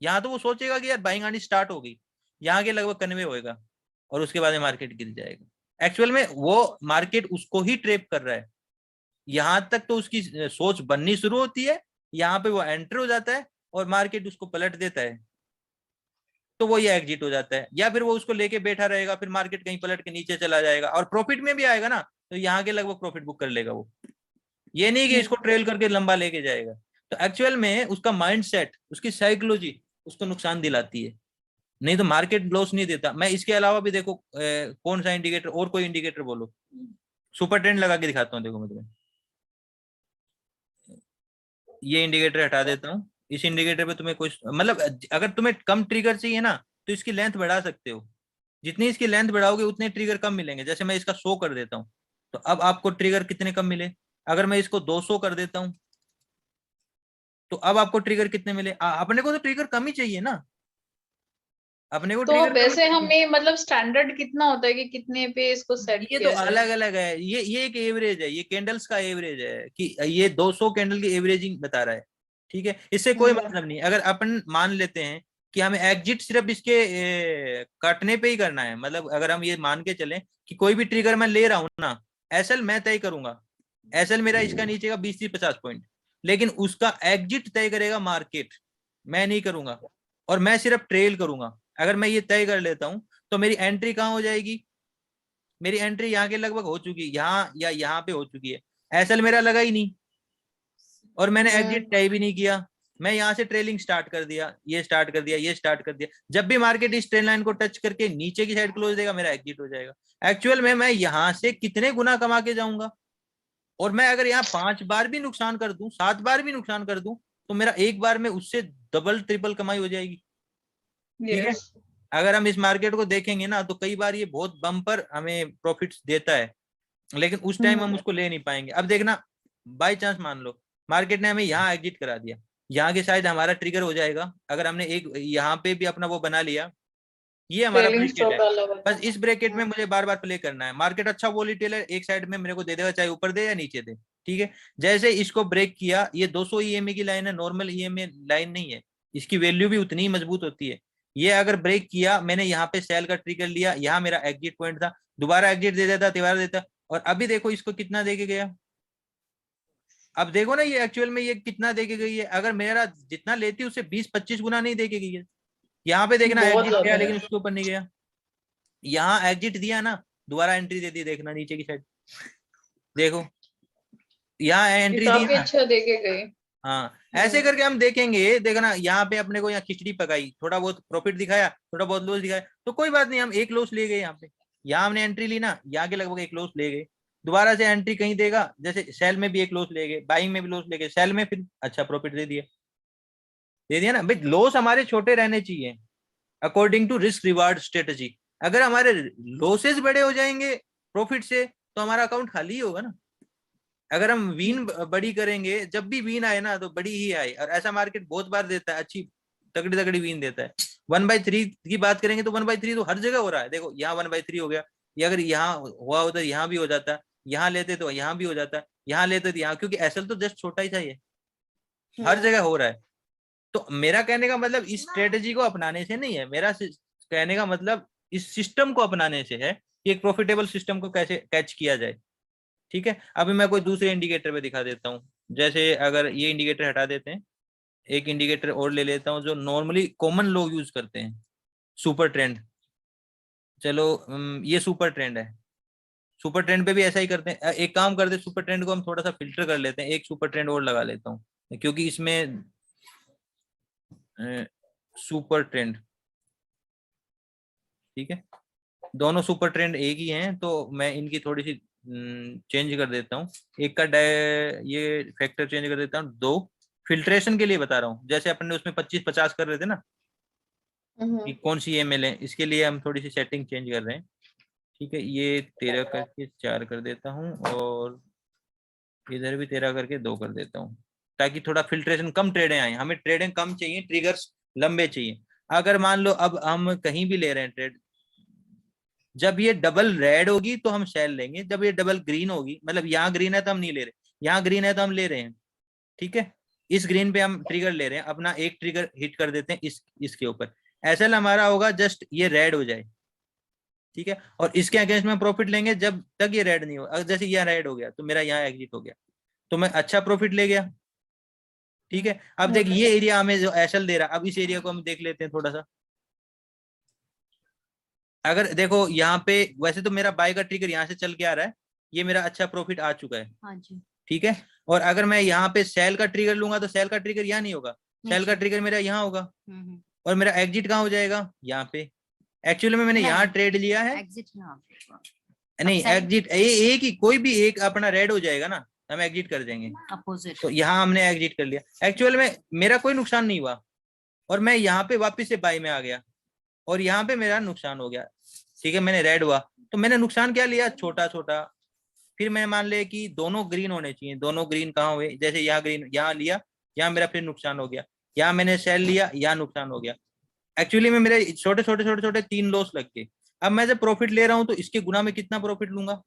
यहाँ तो वो सोचेगा कि यार बाइंग आनी स्टार्ट हो गई, यहाँ के लगभग कन्वे होएगा और उसके बाद में मार्केट गिर जाएगा। एक्चुअल में वो मार्केट उसको ही ट्रेप कर रहा है, यहाँ तक तो उसकी सोच बननी शुरू होती है, यहाँ पे वो एंटर हो जाता है और मार्केट उसको पलट देता है, तो वो ये एग्जिट हो जाता है। या फिर वो उसको लेके बैठा रहेगा, फिर मार्केट कहीं पलट के नीचे चला जाएगा और प्रॉफिट में भी आएगा ना, तो यहाँ के लगभग प्रॉफिट बुक कर लेगा वो, ये नहीं कि इसको ट्रेल करके लंबा लेके जाएगा। तो एक्चुअल में उसका माइंडसेट, उसकी साइकोलॉजी उसको नुकसान दिलाती है, नहीं तो मार्केट लॉस नहीं देता। मैं इसके अलावा भी देखो कौन सा इंडिकेटर, और कोई इंडिकेटर बोलो, सुपर ट्रेंड लगा के दिखाता हूँ, देखो मैं तुम्हें ये इंडिकेटर हटा देता हूँ। इस इंडिकेटर पे तुम्हें कुछ, मतलब अगर तुम्हें कम ट्रिगर चाहिए ना तो इसकी लेंथ बढ़ा सकते हो, जितनी इसकी लेंथ बढ़ाओगे उतने ट्रिगर कम मिलेंगे। जैसे मैं इसका 100 कर देता हूँ, तो अब आपको ट्रिगर कितने कम मिले। अगर मैं इसको 200 कर देता हूँ तो अब आपको ट्रिगर कितने मिले। अपने को तो ट्रिगर कम ही चाहिए ना, अपने को तो ट्रिगर कम ही वैसे चाहिए। हमें मतलब स्टैंडर्ड कितना होता है कि कितने पे इसको सेट ये तो किया जाए? अलग अलग है, ये एक एवरेज है, ये कैंडल्स का एवरेज है कि ये 200 कैंडल की एवरेजिंग बता रहा है, ठीक है। इससे कोई मतलब नहीं। अगर अपन मान लेते हैं कि हमें एग्जिट सिर्फ इसके काटने पे ही करना है, मतलब अगर हम ये मान के चलें कि कोई भी ट्रिगर मैं ले रहा हूं ना, एसएल मैं तय करूंगा, एसएल मेरा इसका नीचे का 20 से 50 पॉइंट, लेकिन उसका एग्जिट तय करेगा मार्केट, मैं नहीं करूंगा, और मैं सिर्फ ट्रेल करूंगा। अगर मैं ये तय कर लेता हूं तो मेरी एंट्री कहाँ हो जाएगी, मेरी एंट्री यहाँ के लगभग हो चुकी है, यहाँ या यहाँ पे हो चुकी है, एसएल मेरा लगा ही नहीं और मैंने एग्जिट तय भी नहीं किया। मैं यहाँ से ट्रेलिंग स्टार्ट कर दिया, ये स्टार्ट कर दिया, ये स्टार्ट कर दिया। जब भी मार्केट इस ट्रेंड लाइन को टच करके नीचे की साइड क्लोज देगा, मेरा एग्जिट हो जाएगा। एक्चुअल में मैं यहाँ से कितने गुना कमा के जाऊंगा, और मैं अगर यहाँ 5 बार भी नुकसान कर दूं, 7 बार भी नुकसान कर दूं, तो मेरा एक बार में उससे डबल ट्रिपल कमाई हो जाएगी, ठीक है। अगर हम इस मार्केट को देखेंगे ना तो कई बार ये बहुत बम्पर हमें प्रॉफिट्स देता है, लेकिन उस टाइम हम उसको ले नहीं पाएंगे। अब देखना, बाय चांस मान लो मार्केट ने हमें यहाँ एग्जिट करा दिया, यहाँ के शायद हमारा ट्रिगर हो जाएगा। अगर हमने एक यहाँ पे भी अपना वो बना लिया, ये हमारा ट्रेलिंग ब्रेकेट है, स्टॉप डाला हुआ बस था। इस ब्रेकेट में मुझे बार बार प्ले करना है। मार्केट अच्छा वॉलीटाइल है, एक साइड में मेरे को दे देगा, चाहे ऊपर दे या नीचे दे, ठीक है। जैसे इसको ब्रेक किया, ये 200 ईएमए की लाइन है, नॉर्मल ईएमए लाइन नहीं है, इसकी वैल्यू भी उतनी ही मजबूत होती है। ये अगर ब्रेक किया, मैंने यहाँ पे सेल का ट्रिगर लिया, यहाँ मेरा एग्जिट पॉइंट था, दोबारा एग्जिट दे देता, दोबारा देता, और अभी देखो इसको कितना देके गया। अब देखो ना ये एक्चुअल में ये कितना देके गई है, अगर मेरा जितना लेती उससे 20-25 गुना नहीं देके गई है। यहाँ पे देखना बहुत एग्जिट गया ज्यादा लेकिन है। उसके ऊपर नहीं गया, यहाँ एग्जिट दिया ना, दोबारा एंट्री दे दी, देखना नीचे की साइड, देखो यहाँ ये एंट्री दी काफी ना। अच्छा देके गए। हाँ, ऐसे करके हम देखेंगे, देखना यहाँ पे अपने को यहाँ खिचड़ी पकाई, थोड़ा बहुत प्रॉफिट दिखाया, थोड़ा बहुत लॉस दिखाया, तो कोई बात नहीं, हम एक लॉस ले गए यहाँ पे, यहाँ हमने एंट्री ली ना, यहाँ के लगभग एक लॉस ले गए, दोबारा से एंट्री कहीं देगा, जैसे सेल में भी एक लॉस ले गए, बाइंग में भी लॉस ले गए, सेल में फिर अच्छा प्रॉफिट दे दिया। दे दिया ना भाई, लॉस हमारे छोटे रहने चाहिए according to risk reward strategy. अगर हमारे लॉसेस बड़े हो जाएंगे प्रॉफिट से तो हमारा अकाउंट खाली ही होगा ना। अगर हम वीन बड़ी करेंगे, जब भी वीन आए ना तो बड़ी ही आए, और ऐसा मार्केट बहुत बार देता है, अच्छी तगड़ी तगड़ी वीन देता है। 1/3 की बात करेंगे तो 1/3 तो हर जगह हो रहा है। देखो यहाँ 1/3 हो गया, ये अगर यहाँ हुआ होता यहाँ भी हो जाता, यहाँ लेते तो यहाँ भी हो जाता, यहाँ लेते तो यहाँ, क्योंकि एसएल तो जस्ट छोटा ही था, ये हर जगह हो रहा है। तो मेरा कहने का मतलब इस स्ट्रेटेजी को अपनाने से नहीं है, मेरा कहने का मतलब इस सिस्टम को अपनाने से है कि एक प्रॉफिटेबल सिस्टम को कैसे कैच किया जाए। ठीक है, अभी मैं कोई दूसरे इंडिकेटर पे दिखा देता हूँ। जैसे अगर ये इंडिकेटर हटा देते हैं, एक इंडिकेटर और ले लेता हूँ जो नॉर्मली कॉमन लोग यूज करते हैं, सुपर ट्रेंड। चलो ये सुपर ट्रेंड है, सुपर ट्रेंड पे भी ऐसा ही करते हैं। एक काम करते हैं, सुपर ट्रेंड को हम थोड़ा सा फिल्टर कर लेते हैं, एक सुपर ट्रेंड और लगा लेता हूँ क्योंकि इसमें सुपर ट्रेंड, ठीक है, दोनों सुपर ट्रेंड एक ही हैं, तो मैं इनकी थोड़ी सी चेंज कर देता हूँ। एक का ये फैक्टर चेंज कर देता हूँ, 2 फिल्ट्रेशन के लिए बता रहा हूँ। जैसे अपन ने उसमें 25-50 कर रहे थे ना कि कौन सी एमएल है, इसके लिए हम थोड़ी सी सेटिंग चेंज कर रहे हैं। ठीक है, ये 13 करके 4 कर देता हूँ, और इधर भी 13 करके 2 कर देता हूँ, ताकि थोड़ा फिल्ट्रेशन, कम ट्रेडें आए। हमें ट्रेडें कम चाहिए, ट्रिगर्स लंबे चाहिए। अगर मान लो अब हम कहीं भी ले रहे हैं ट्रेड, जब ये डबल रेड होगी तो हम सेल लेंगे, जब ये डबल ग्रीन होगी, मतलब यहाँ ग्रीन है तो हम नहीं ले रहे, यहाँ ग्रीन है तो हम ले रहे हैं। ठीक है, इस ग्रीन पे हम ट्रिगर ले रहे हैं, अपना एक ट्रिगर हिट कर देते हैं इसके ऊपर, एसएल हमारा होगा जस्ट ये रेड हो जाए। ठीक है, और इसके अगेंस्ट में प्रॉफिट लेंगे जब तक ये रेड नहीं हो। जैसे यहाँ रेड हो गया तो मेरा यहाँ एग्जिट हो गया, तो मैं अच्छा प्रॉफिट ले गया। ठीक है, अब देख ये एरिया हमें जो एसएल दे रहा, अब इस एरिया को हम देख लेते हैं थोड़ा सा। अगर देखो यहाँ पे वैसे तो मेरा बाय का ट्रिगर यहाँ से चल के आ रहा है, ये मेरा अच्छा प्रॉफिट आ चुका है। हाँ जी। ठीक है, और अगर मैं यहाँ पे सेल का ट्रिगर लूंगा तो सेल का ट्रिगर यहाँ नहीं होगा, सेल का ट्रिगर मेरा यहाँ होगा, और मेरा एग्जिट कहाँ हो जाएगा, यहाँ पे। एक्चुअली में मैंने यहाँ ट्रेड लिया है, एग्जिट यहाँ नहीं एग्जिट एक ही, कोई भी एक अपना रेड हो जाएगा ना, हम एग्जिट कर देंगे अपोजिट। तो यहाँ हमने एग्जिट कर लिया। एक्चुअल में मेरा कोई नुकसान नहीं हुआ, और मैं यहाँ पे वापस से बाई में आ गया, और यहाँ पे मेरा नुकसान हो गया। ठीक है, मैंने रेड हुआ तो मैंने नुकसान क्या लिया, छोटा छोटा। फिर मैं मान ले कि दोनों ग्रीन होने चाहिए, दोनों ग्रीन कहाँ हुए, जैसे यहाँ ग्रीन यहाँ लिया, यहाँ मेरा फिर नुकसान हो गया, यहाँ मैंने सेल लिया, यहाँ नुकसान हो गया। एक्चुअली में मेरे छोटे छोटे छोटे छोटे 3 लॉस लग गए। अब मैं जब प्रॉफिट ले रहा हूँ तो इसके गुना में कितना प्रॉफिट लूंगा।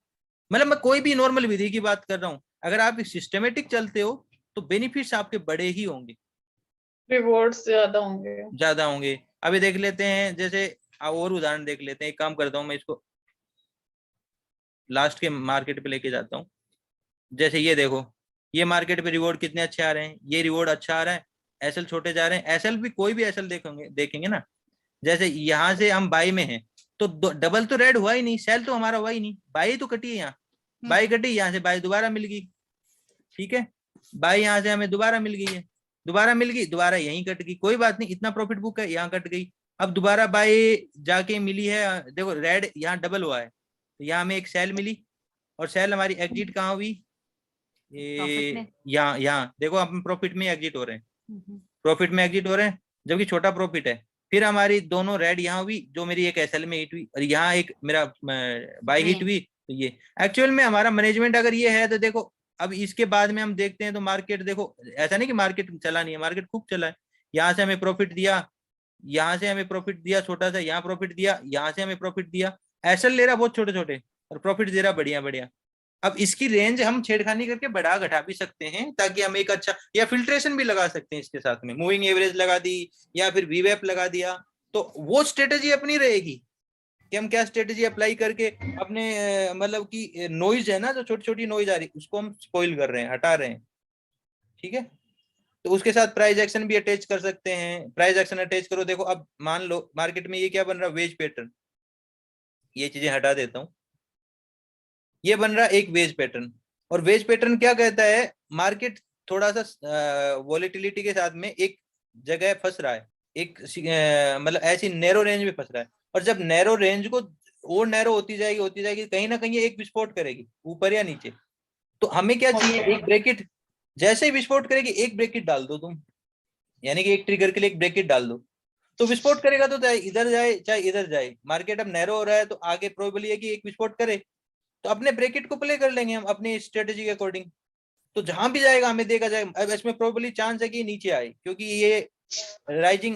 मतलब मैं कोई भी नॉर्मल विधि की बात कर रहा हूँ, अगर आप सिस्टमेटिक चलते हो तो बेनिफिट्स आपके बड़े ही होंगे, रिवॉर्ड्स ज्यादा होंगे। अभी देख लेते हैं, जैसे और उदाहरण देख लेते हैं। एक काम करता हूँ, मैं इसको लास्ट के मार्केट पे लेके जाता हूँ। जैसे ये देखो, ये मार्केट पे रिवॉर्ड कितने अच्छे आ रहे हैं, ये रिवॉर्ड अच्छा आ रहा है, एसएल छोटे जा रहे हैं। एसएल भी कोई भी एसएल देखेंगे ना, जैसे यहाँ से हम बाई में हैं तो डबल तो रेड हुआ ही नहीं, सेल तो हमारा हुआ ही नहीं, बाई तो कटी है, यहाँ बाई कटी, यहाँ से बाई दोबारा मिल गई। ठीक है, बाई यहाँ से हमें दोबारा मिल गई है, दोबारा मिल गई, दोबारा यहीं कट गई, कोई बात नहीं, इतना प्रॉफिट बुक है, यहाँ कट गई। अब दोबारा बाई जाके मिली है, देखो रेड यहाँ डबल हुआ है, तो यहाँ हमें एक सेल मिली, और सेल हमारी एग्जिट कहाँ हुई, यहाँ देखो हम प्रॉफिट में एग्जिट हो रहे हैं, प्रॉफिट में एग्जिट हो रहे हैं, जबकि छोटा प्रॉफिट है। फिर हमारी दोनों रेड यहाँ हुई, जो मेरी एक एसएल में हिट हुई, और यहाँ एक मेरा बाई हिट हुई। तो ये एक्चुअल में हमारा मैनेजमेंट अगर ये है तो देखो, अब इसके बाद में हम देखते हैं तो मार्केट देखो, ऐसा नहीं कि मार्केट चला नहीं है, मार्केट खूब चला है। यहाँ से हमें प्रॉफिट दिया, यहाँ से हमें प्रॉफिट दिया छोटा सा, यहाँ प्रॉफिट दिया, यहाँ से हमें प्रॉफिट दिया। एसएल ले रहा बहुत छोटे छोटे और प्रॉफिट दे रहा बढ़िया बढ़िया। अब इसकी रेंज हम छेड़खानी करके बढ़ा घटा भी सकते हैं, ताकि हम एक अच्छा, या फिल्ट्रेशन भी लगा सकते हैं इसके साथ में, मूविंग एवरेज लगा दी या फिर वीवेप लगा दिया। तो वो स्ट्रेटेजी अपनी रहेगी कि हम क्या स्ट्रेटेजी अप्लाई करके अपने मतलब कि नॉइज है ना, जो छोटी छोटी नॉइज आ रही उसको हम स्पॉइल कर रहे हैं, हटा रहे हैं। ठीक है, तो उसके साथ प्राइस एक्शन भी अटैच कर सकते हैं। प्राइस एक्शन अटैच करो, देखो अब मान लो मार्केट में ये क्या बन रहा है, वेज पैटर्न। ये चीजें हटा देता हूँ, ये बन रहा एक वेज पैटर्न। और वेज पैटर्न क्या कहता है, मार्केट थोड़ा सा वॉलेटिलिटी के साथ में एक जगह फंस रहा है, एक मतलब ऐसी नैरो रेंज में फंस रहा है। और जब नैरो रेंज को और नैरो होती जाएगी, कहीं ना कहीं एक विस्फोट करेगी, ऊपर या नीचे। तो हमें क्या चाहिए, एक ब्रैकेट, जैसे ही विस्फोट करेगी एक ब्रैकेट डाल दो तुम, यानी कि एक ट्रिगर के लिए एक ब्रेकेट डाल दो, तो विस्फोट करेगा तो चाहे इधर जाए चाहे इधर जाए। मार्केट अब नैरो हो रहा है तो आगे प्रोबेबली है कि एक विस्फोट करे, तो अपने ब्रेकेट को प्ले कर लेंगे हम अपनी स्ट्रेटेजी के अकॉर्डिंग, तो जहां भी जाएगा हमें देखा जाएगा। अब इसमें प्रोबेबली चांस है कि नीचे आए, क्योंकि ये राइजिंग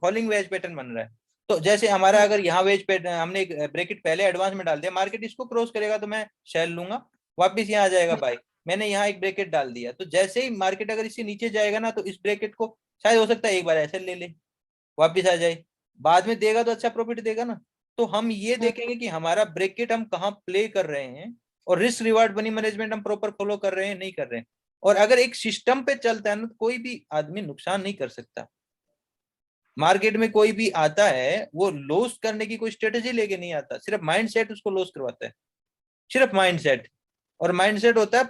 फॉलिंग वेज पैटर्न बन रहा है। तो जैसे हमारा अगर यहाँ वेज पैटर्न हमने एक ब्रेकेट पहले एडवांस में डाल दिया, मार्केट इसको क्रॉस करेगा तो मैं सेल लूंगा, वापस यहाँ आ जाएगा बाय। मैंने यहाँ एक ब्रेकेट डाल दिया, तो जैसे ही मार्केट अगर इससे नीचे जाएगा ना, तो इस ब्रेकेट को शायद हो सकता है एक बार ऐसे ले ले, वापिस आ जाए, बाद में देगा तो अच्छा प्रॉफिट देगा ना। तो हम ये देखेंगे कि हमारा ब्रेकेट हम कहाँ प्ले कर रहे हैं, और रिस्क रिवार्ड मनी मैनेजमेंट हम प्रॉपर फॉलो कर रहे हैं नहीं कर रहे हैं। और अगर एक सिस्टम पे चलता है ना, तो कोई भी आदमी नुकसान नहीं कर सकता। मार्केट में कोई भी आता है वो लॉस करने की कोई स्ट्रेटेजी लेके नहीं आता, सिर्फ माइंडसेट उसको लॉस करवाता है, सिर्फ माइंडसेट। और माइंडसेट होता है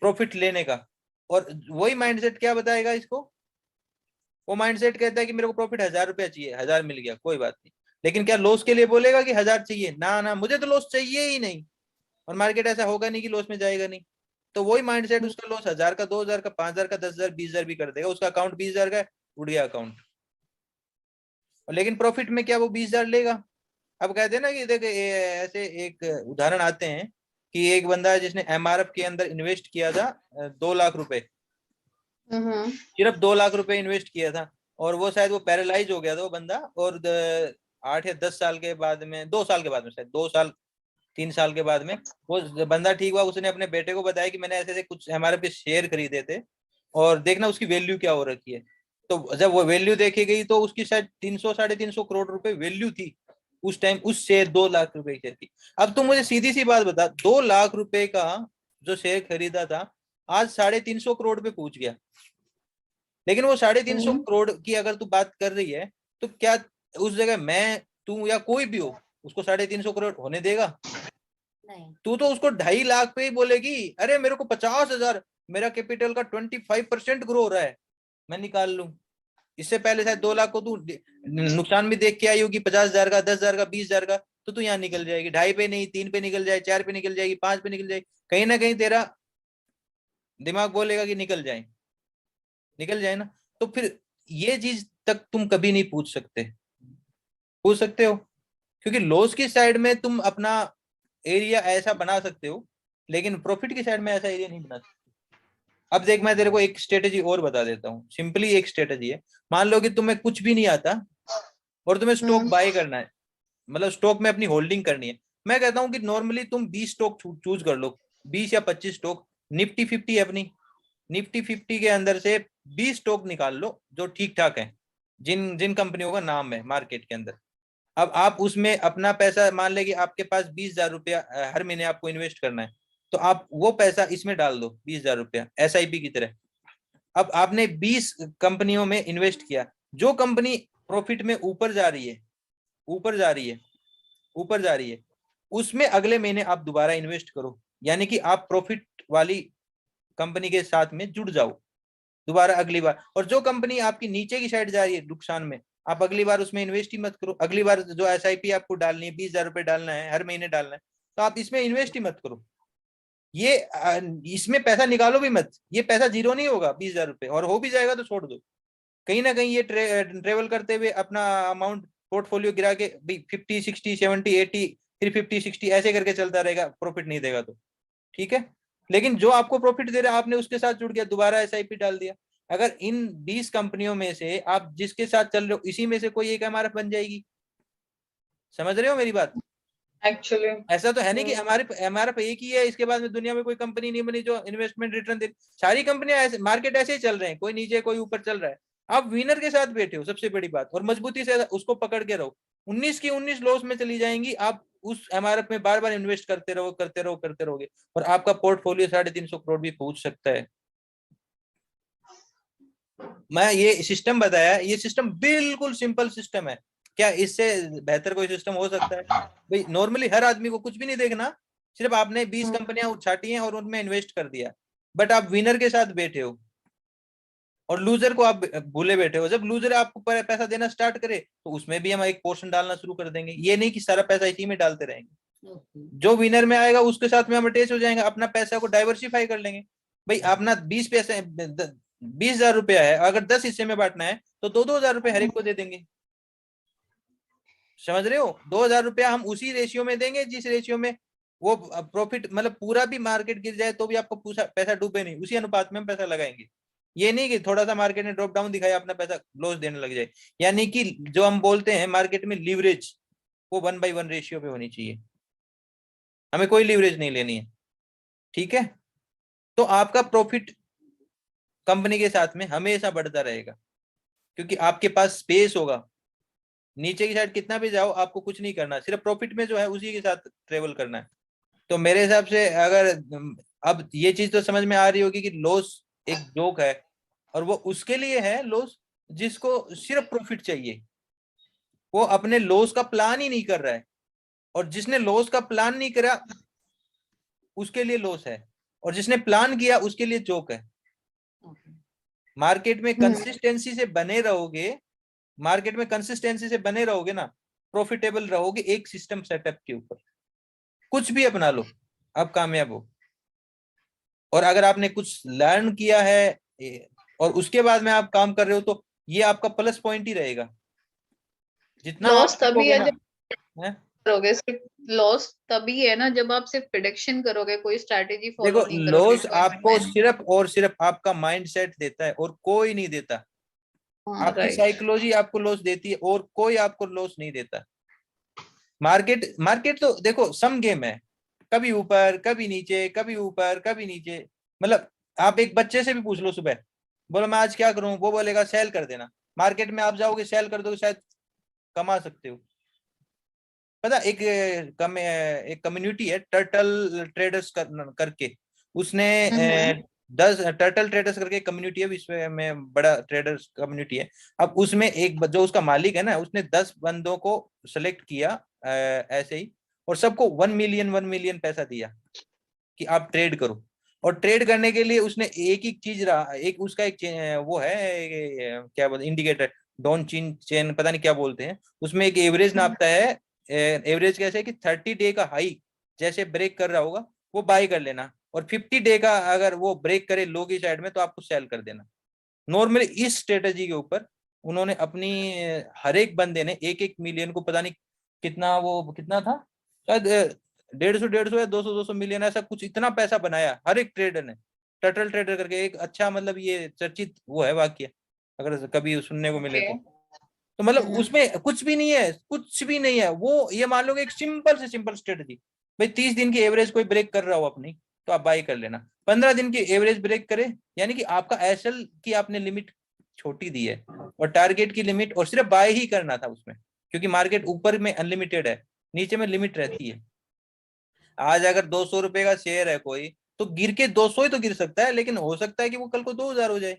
प्रॉफिट लेने का, और वही माइंडसेट क्या बताएगा इसको, वो माइंडसेट कहता है कि मेरे को प्रॉफिट 1000 रुपया चाहिए, 1000 मिल गया कोई बात नहीं, लेकिन क्या लॉस के लिए बोलेगा कि 1000 चाहिए, ना ना मुझे तो लॉस चाहिए ही नहीं। और मार्केट ऐसा होगा नहीं कि लॉस में जाएगा नहीं, तो वही माइंडसेट उसका लॉस 1000 का, 2000 का, 5000 का, 10,000 20,000 भी कर देगा, उसका अकाउंट 20,000 का है, उड़ गया अकाउंट। लेकिन प्रॉफिट में क्या वो 20,000 लेगा। अब कहते हैं ना कि देख ऐसे एक उदाहरण आते हैं कि एक बंदा है जिसने एमआरएफ के अंदर इन्वेस्ट किया था 2 लाख रुपए, सिर्फ 2 लाख रुपए इन्वेस्ट किया था, और वो शायद वो पैरालाइज हो गया था वो बंदा, और 8 या 10 साल के बाद में, 2 साल के बाद में, शायद 2 साल 3 साल के बाद में वो बंदा ठीक हुआ। उसने अपने बेटे को बताया कि मैंने ऐसे ऐसे कुछ हमारे पे शेयर खरीदे थे, और देखना उसकी वैल्यू क्या हो रखी है। तो जब वो वैल्यू देखी गई तो उसकी शायद 300 350 करोड़ रुपए वैल्यू थी उस टाइम, उस शेयर 2 लाख रुपए शेयर की। अब तुम मुझे सीधी सी बात बता, 2 लाख रुपए का जो शेयर खरीदा था आज 350 करोड़ पे पहुंच गया, लेकिन वो 350 करोड़ की अगर तू बात कर रही है, तो क्या उस जगह मैं, तू या कोई भी हो उसको 350 करोड़ होने देगा? नहीं। तू तो उसको 2.5 लाख पे ही बोलेगी, अरे मेरे को 50,000, मेरा कैपिटल का 25% ग्रो हो रहा है, मैं निकाल लूं। इससे पहले शायद 2 लाख को तू नुकसान भी देख के आई होगी, 50,000 का, 10,000 का, 20,000 का, तो तू यहाँ निकल जाएगी। 2.5 पे नहीं, 3 पे निकल जाए, 4 पे निकल जाएगी, 5 पे निकल जाएगी, कहीं ना कहीं तेरा दिमाग बोलेगा कि निकल जाए, निकल जाए ना। तो फिर ये चीज तक तुम कभी नहीं पूछ सकते, पूछ सकते हो, क्योंकि लॉस की साइड में तुम अपना एरिया ऐसा बना सकते हो, लेकिन प्रॉफिट की साइड में ऐसा एरिया नहीं बना सकते। अब देख मैं तेरे को एक स्ट्रेटेजी और बता देता हूँ, सिंपली एक स्ट्रेटेजी है। मान लो कि तुम्हें कुछ भी नहीं आता और तुम्हें स्टॉक बाय करना है, मतलब स्टॉक में अपनी होल्डिंग करनी है। मैं कहता हूँ कि नॉर्मली तुम 20 स्टॉक चूज कर लो, 20 या 25 स्टॉक, निफ्टी 50 है अपनी, निफ्टी 50 के अंदर से 20 स्टॉक निकाल लो जो ठीक ठाक है, जिन जिन कंपनियों का नाम है मार्केट के अंदर। अब आप उसमें अपना पैसा, मान ले कि आपके पास 20,000 रुपया हर महीने आपको इन्वेस्ट करना है, तो आप वो पैसा इसमें डाल दो, 20,000 रुपया SIP की तरह। अब आपने 20 कंपनियों में इन्वेस्ट किया, जो कंपनी प्रॉफिट में ऊपर जा रही है, ऊपर जा रही है, ऊपर जा रही है, उसमें अगले महीने आप दोबारा इन्वेस्ट करो, यानी कि आप प्रॉफिट वाली कंपनी के साथ में जुड़ जाओ दोबारा अगली बार। और जो कंपनी आपकी नीचे की साइड जा रही है नुकसान में, आप अगली बार उसमें इन्वेस्ट ही मत करो। अगली बार जो SIP आपको डालनी है, 20,000 रुपए डालना है, हर महीने डालना है, तो आप इसमें इन्वेस्ट ही मत करो। ये इसमें पैसा निकालो भी मत, ये पैसा जीरो नहीं होगा 20,000 रुपए, और हो भी जाएगा तो छोड़ दो। कहीं ना कहीं ये ट्रेवल करते हुए अपना अमाउंट पोर्टफोलियो गिरा के 50 60 70 80 फिर 50 60 ऐसे करके चलता रहेगा, प्रॉफिट नहीं देगा तो ठीक है। लेकिन जो आपको प्रॉफिट दे रहा है आपने उसके साथ जुड़ गया, दोबारा SIP डाल दिया। अगर इन 20 कंपनियों में से आप जिसके साथ चल रहे हो इसी में से कोई एक MRF बन जाएगी। समझ रहे हो मेरी बात? एक्चुअली ऐसा तो है नहीं कि हमारे MRF एक ही है, इसके बाद में दुनिया में कोई कंपनी नहीं बनी जो इन्वेस्टमेंट रिटर्न दे। सारी कंपनियां ऐसे, मार्केट ऐसे ही चल रहे हैं, कोई नीचे कोई ऊपर चल रहा है। आप विनर के साथ बैठे हो, सबसे बड़ी बात, और मजबूती से उसको पकड़ के रहो। 19 की 19 लॉस में चली जाएंगी, आप उस MRF में बार बार इन्वेस्ट करते रहो, करते रहो, करते रहोगे, और आपका पोर्टफोलियो 350 करोड़ भी पहुंच सकता है। मैं ये सिस्टम बताया, ये सिस्टम बिल्कुल सिंपल सिस्टम है, क्या इससे बेहतर कोई सिस्टम हो सकता है? भाई नॉर्मली हर आदमी को कुछ भी नहीं देखना, सिर्फ आपने 20 कंपनियां छाटी हैं और उनमें इन्वेस्ट कर दिया, बट आप विनर के साथ बैठे हो और लूजर को आप भूले बैठे हो। जब लूजर आपको पैसा देना स्टार्ट करे तो उसमें भी हम एक पोर्शन डालना शुरू कर देंगे, ये नहीं कि सारा पैसा इसी में डालते रहेंगे। जो विनर में आएगा उसके साथ में हम अटैच हो जाएंगे, अपना पैसा को डाइवर्सिफाई कर लेंगे। भाई अपना 20 पैसे 20,000 रुपया है, अगर 10 हिस्से में बांटना है तो 2-2 हजार रुपये हर एक को दे देंगे। समझ रहे हो? 2,000 रुपया हम उसी रेशियो में देंगे जिस रेशियो में वो प्रॉफिट, मतलब पूरा भी मार्केट गिर जाए तो भी आपको पैसा डूबे नहीं, उसी अनुपात में हम पैसा लगाएंगे। ये नहीं कि थोड़ा सा मार्केट ने ड्रॉप डाउन दिखाया अपना पैसा लॉस देने लग जाए। यानी कि जो हम बोलते हैं मार्केट में लीवरेज, वो 1/1 रेशियो पे होनी चाहिए, हमें कोई लीवरेज नहीं लेनी है। ठीक है, तो आपका प्रॉफिट कंपनी के साथ में हमेशा बढ़ता रहेगा, क्योंकि आपके पास स्पेस होगा। नीचे की साइड कितना भी जाओ, आपको कुछ नहीं करना, सिर्फ प्रॉफिट में जो है उसी के साथ ट्रेवल करना है। तो मेरे हिसाब से अगर अब ये चीज तो समझ में आ रही होगी कि लॉस एक जोक है, और वो उसके लिए है लॉस जिसको सिर्फ प्रॉफिट चाहिए, वो अपने लॉस का प्लान ही नहीं कर रहा है। और जिसने लॉस का प्लान नहीं करा उसके लिए लॉस है, और जिसने प्लान किया उसके लिए जोक है। मार्केट में कंसिस्टेंसी से बने रहोगे, मार्केट में कंसिस्टेंसी से बने रहोगे ना, प्रॉफिटेबल रहोगे एक सिस्टम सेटअप के ऊपर। कुछ भी अपना लो, आप कामयाब हो। और अगर आपने कुछ लर्न किया है और उसके बाद में आप काम कर रहे हो तो ये आपका प्लस पॉइंट ही रहेगा। जितना आप लॉस तभी सीखोगे है ना, जब करोगे, सिर्फ लॉस तभी है ना जब आप सिर्फ प्रिडिक्शन करोगे, कोई स्ट्रैटेजी देखो फॉलो नहीं करोगे, लॉस कोई आपको plan। सिर्फ और सिर्फ आपका माइंडसेट देता है और कोई नहीं देता। हाँ आपकी राइट। साइकोलॉजी आपको लॉस देती है और कोई आपको लॉस नहीं देता। मार्केट मार्केट तो देखो सम गेम है, कभी ऊपर कभी नीचे, कभी ऊपर कभी नीचे। मतलब आप एक बच्चे से भी पूछ लो, सुबह बोलो मैं आज क्या करूं, वो बोलेगा सेल कर देना। मार्केट में आप जाओगे सेल कर दोगे, शायद कमा सकते हो। पता एक एक कम्युनिटी है टर्टल ट्रेडर्स करके, उसने 10 टर्टल ट्रेडर्स करके कम्युनिटी है, विश्व में बड़ा ट्रेडर्स कम्युनिटी है। अब उसमें एक जो उसका मालिक है ना, उसने 10 बंदों को सेलेक्ट किया ऐसे ही, और सबको 1 मिलियन पैसा दिया कि आप ट्रेड करो। और ट्रेड करने के लिए उसने एक ही चीज रहा, एक उसका एक वो है क्या बोलते इंडिकेटर, डॉन चीन चेन पता नहीं क्या बोलते हैं, उसमें एक एवरेज नापता है। एवरेज कैसे है कि 30 डे का हाई जैसे ब्रेक कर रहा होगा वो बाय कर लेना, और 50 डे का अगर वो ब्रेक करे लो की साइड में तो आपको सेल कर देना। नॉर्मली इस स्ट्रेटेजी के ऊपर उन्होंने अपनी हर एक बंदे ने 1-1 मिलियन को, पता नहीं कितना वो कितना था, शायद 150 या 200 मिलियन ऐसा कुछ, इतना पैसा बनाया हर एक ट्रेडर ने। टर्टल ट्रेडर करके एक अच्छा, मतलब ये चर्चित वो है वाक्य, अगर कभी सुनने को मिले तो मतलब उसमें कुछ भी नहीं है, कुछ भी नहीं है। वो ये मान लो कि एक सिंपल से सिंपल स्ट्रेटजी, भाई 30 दिन की एवरेज कोई ब्रेक कर रहा हो अपनी तो आप बाई कर लेना, 15 दिन की एवरेज ब्रेक करे, यानी कि आपका एसएल की आपने लिमिट छोटी दी है और टारगेट की लिमिट, और सिर्फ बाय ही करना था उसमें, क्योंकि मार्केट ऊपर में अनलिमिटेड है, नीचे में लिमिट रहती है। आज अगर 200 रुपए का शेयर है कोई, तो गिर के 200 ही तो गिर सकता है, लेकिन हो सकता है कि वो कल को 2,000 हो जाए।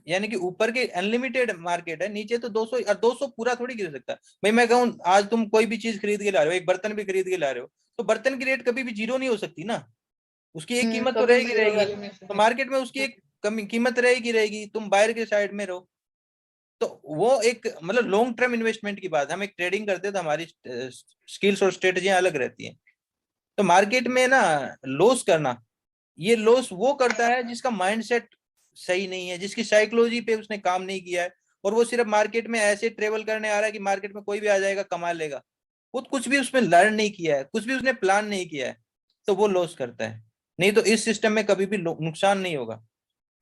यानी कि ऊपर के अनलिमिटेड मार्केट है, नीचे तो 200, और 200 पूरा थोड़ी गिर सकता है। भाई मैं कहूँ आज तुम कोई भी चीज खरीद के ला रहे हो, एक बर्तन भी खरीद के ला रहे हो, तो बर्तन की रेट कभी भी जीरो नहीं हो सकती ना, उसकी एक कीमत तो कभी रहेगी जीरो रहेगी। वैल्यू नहीं तो मार्केट में उसकी एक कमी कीमत रहेगी रहेगी, तुम बायर के साइड में रहो। तो वो एक मतलब लॉन्ग टर्म इन्वेस्टमेंट की बात है। हम एक ट्रेडिंग करते हैं तो हमारी स्किल्स और स्ट्रेटजियां अलग रहती हैं। तो मार्केट में ना लॉस करना, ये लॉस वो करता है जिसका माइंडसेट सही नहीं है, जिसकी साइकोलॉजी पे उसने काम नहीं किया है, और वो सिर्फ मार्केट में ऐसे ट्रेवल करने आ रहा है कि मार्केट में कोई भी आ जाएगा कमा लेगा। वो कुछ भी उसमें लर्न नहीं किया है, कुछ भी उसने प्लान नहीं किया है, तो वो लॉस करता है। नहीं तो इस सिस्टम में कभी भी नुकसान नहीं होगा।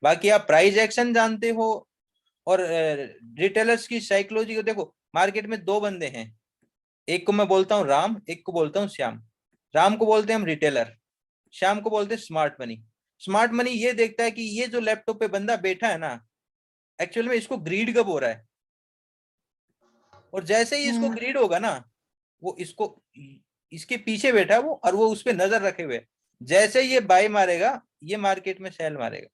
बाकी आप प्राइस एक्शन जानते हो और रिटेलर्स की साइकोलॉजी को देखो। मार्केट में दो बंदे हैं, एक को मैं बोलता हूँ राम, एक को बोलता हूँ श्याम। राम को बोलते हैं हम रिटेलर, श्याम को बोलते हैं स्मार्ट मनी। स्मार्ट मनी ये देखता है कि ये जो लैपटॉप पे बंदा बैठा है ना, एक्चुअल में इसको ग्रीड कब हो रहा है, और जैसे ही इसको ग्रीड होगा ना, वो इसको इसके पीछे बैठा है वो, और वो उस पर नजर रखे हुए, जैसे ये बाय मारेगा ये मार्केट में सेल मारेगा।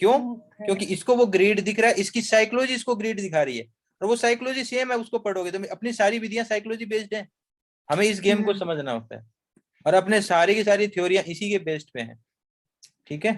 क्यों? क्योंकि इसको वो ग्रीड दिख रहा है, इसकी साइकोलॉजी इसको ग्रीड दिखा रही है, और वो साइकोलॉजी सेम है, उसको पढ़ोगे तो अपनी सारी विधियां साइकोलॉजी बेस्ड है। हमें इस गेम को समझना होता है, और अपने सारी की सारी थ्योरियां इसी के बेस्ड पे हैं। ठीक है।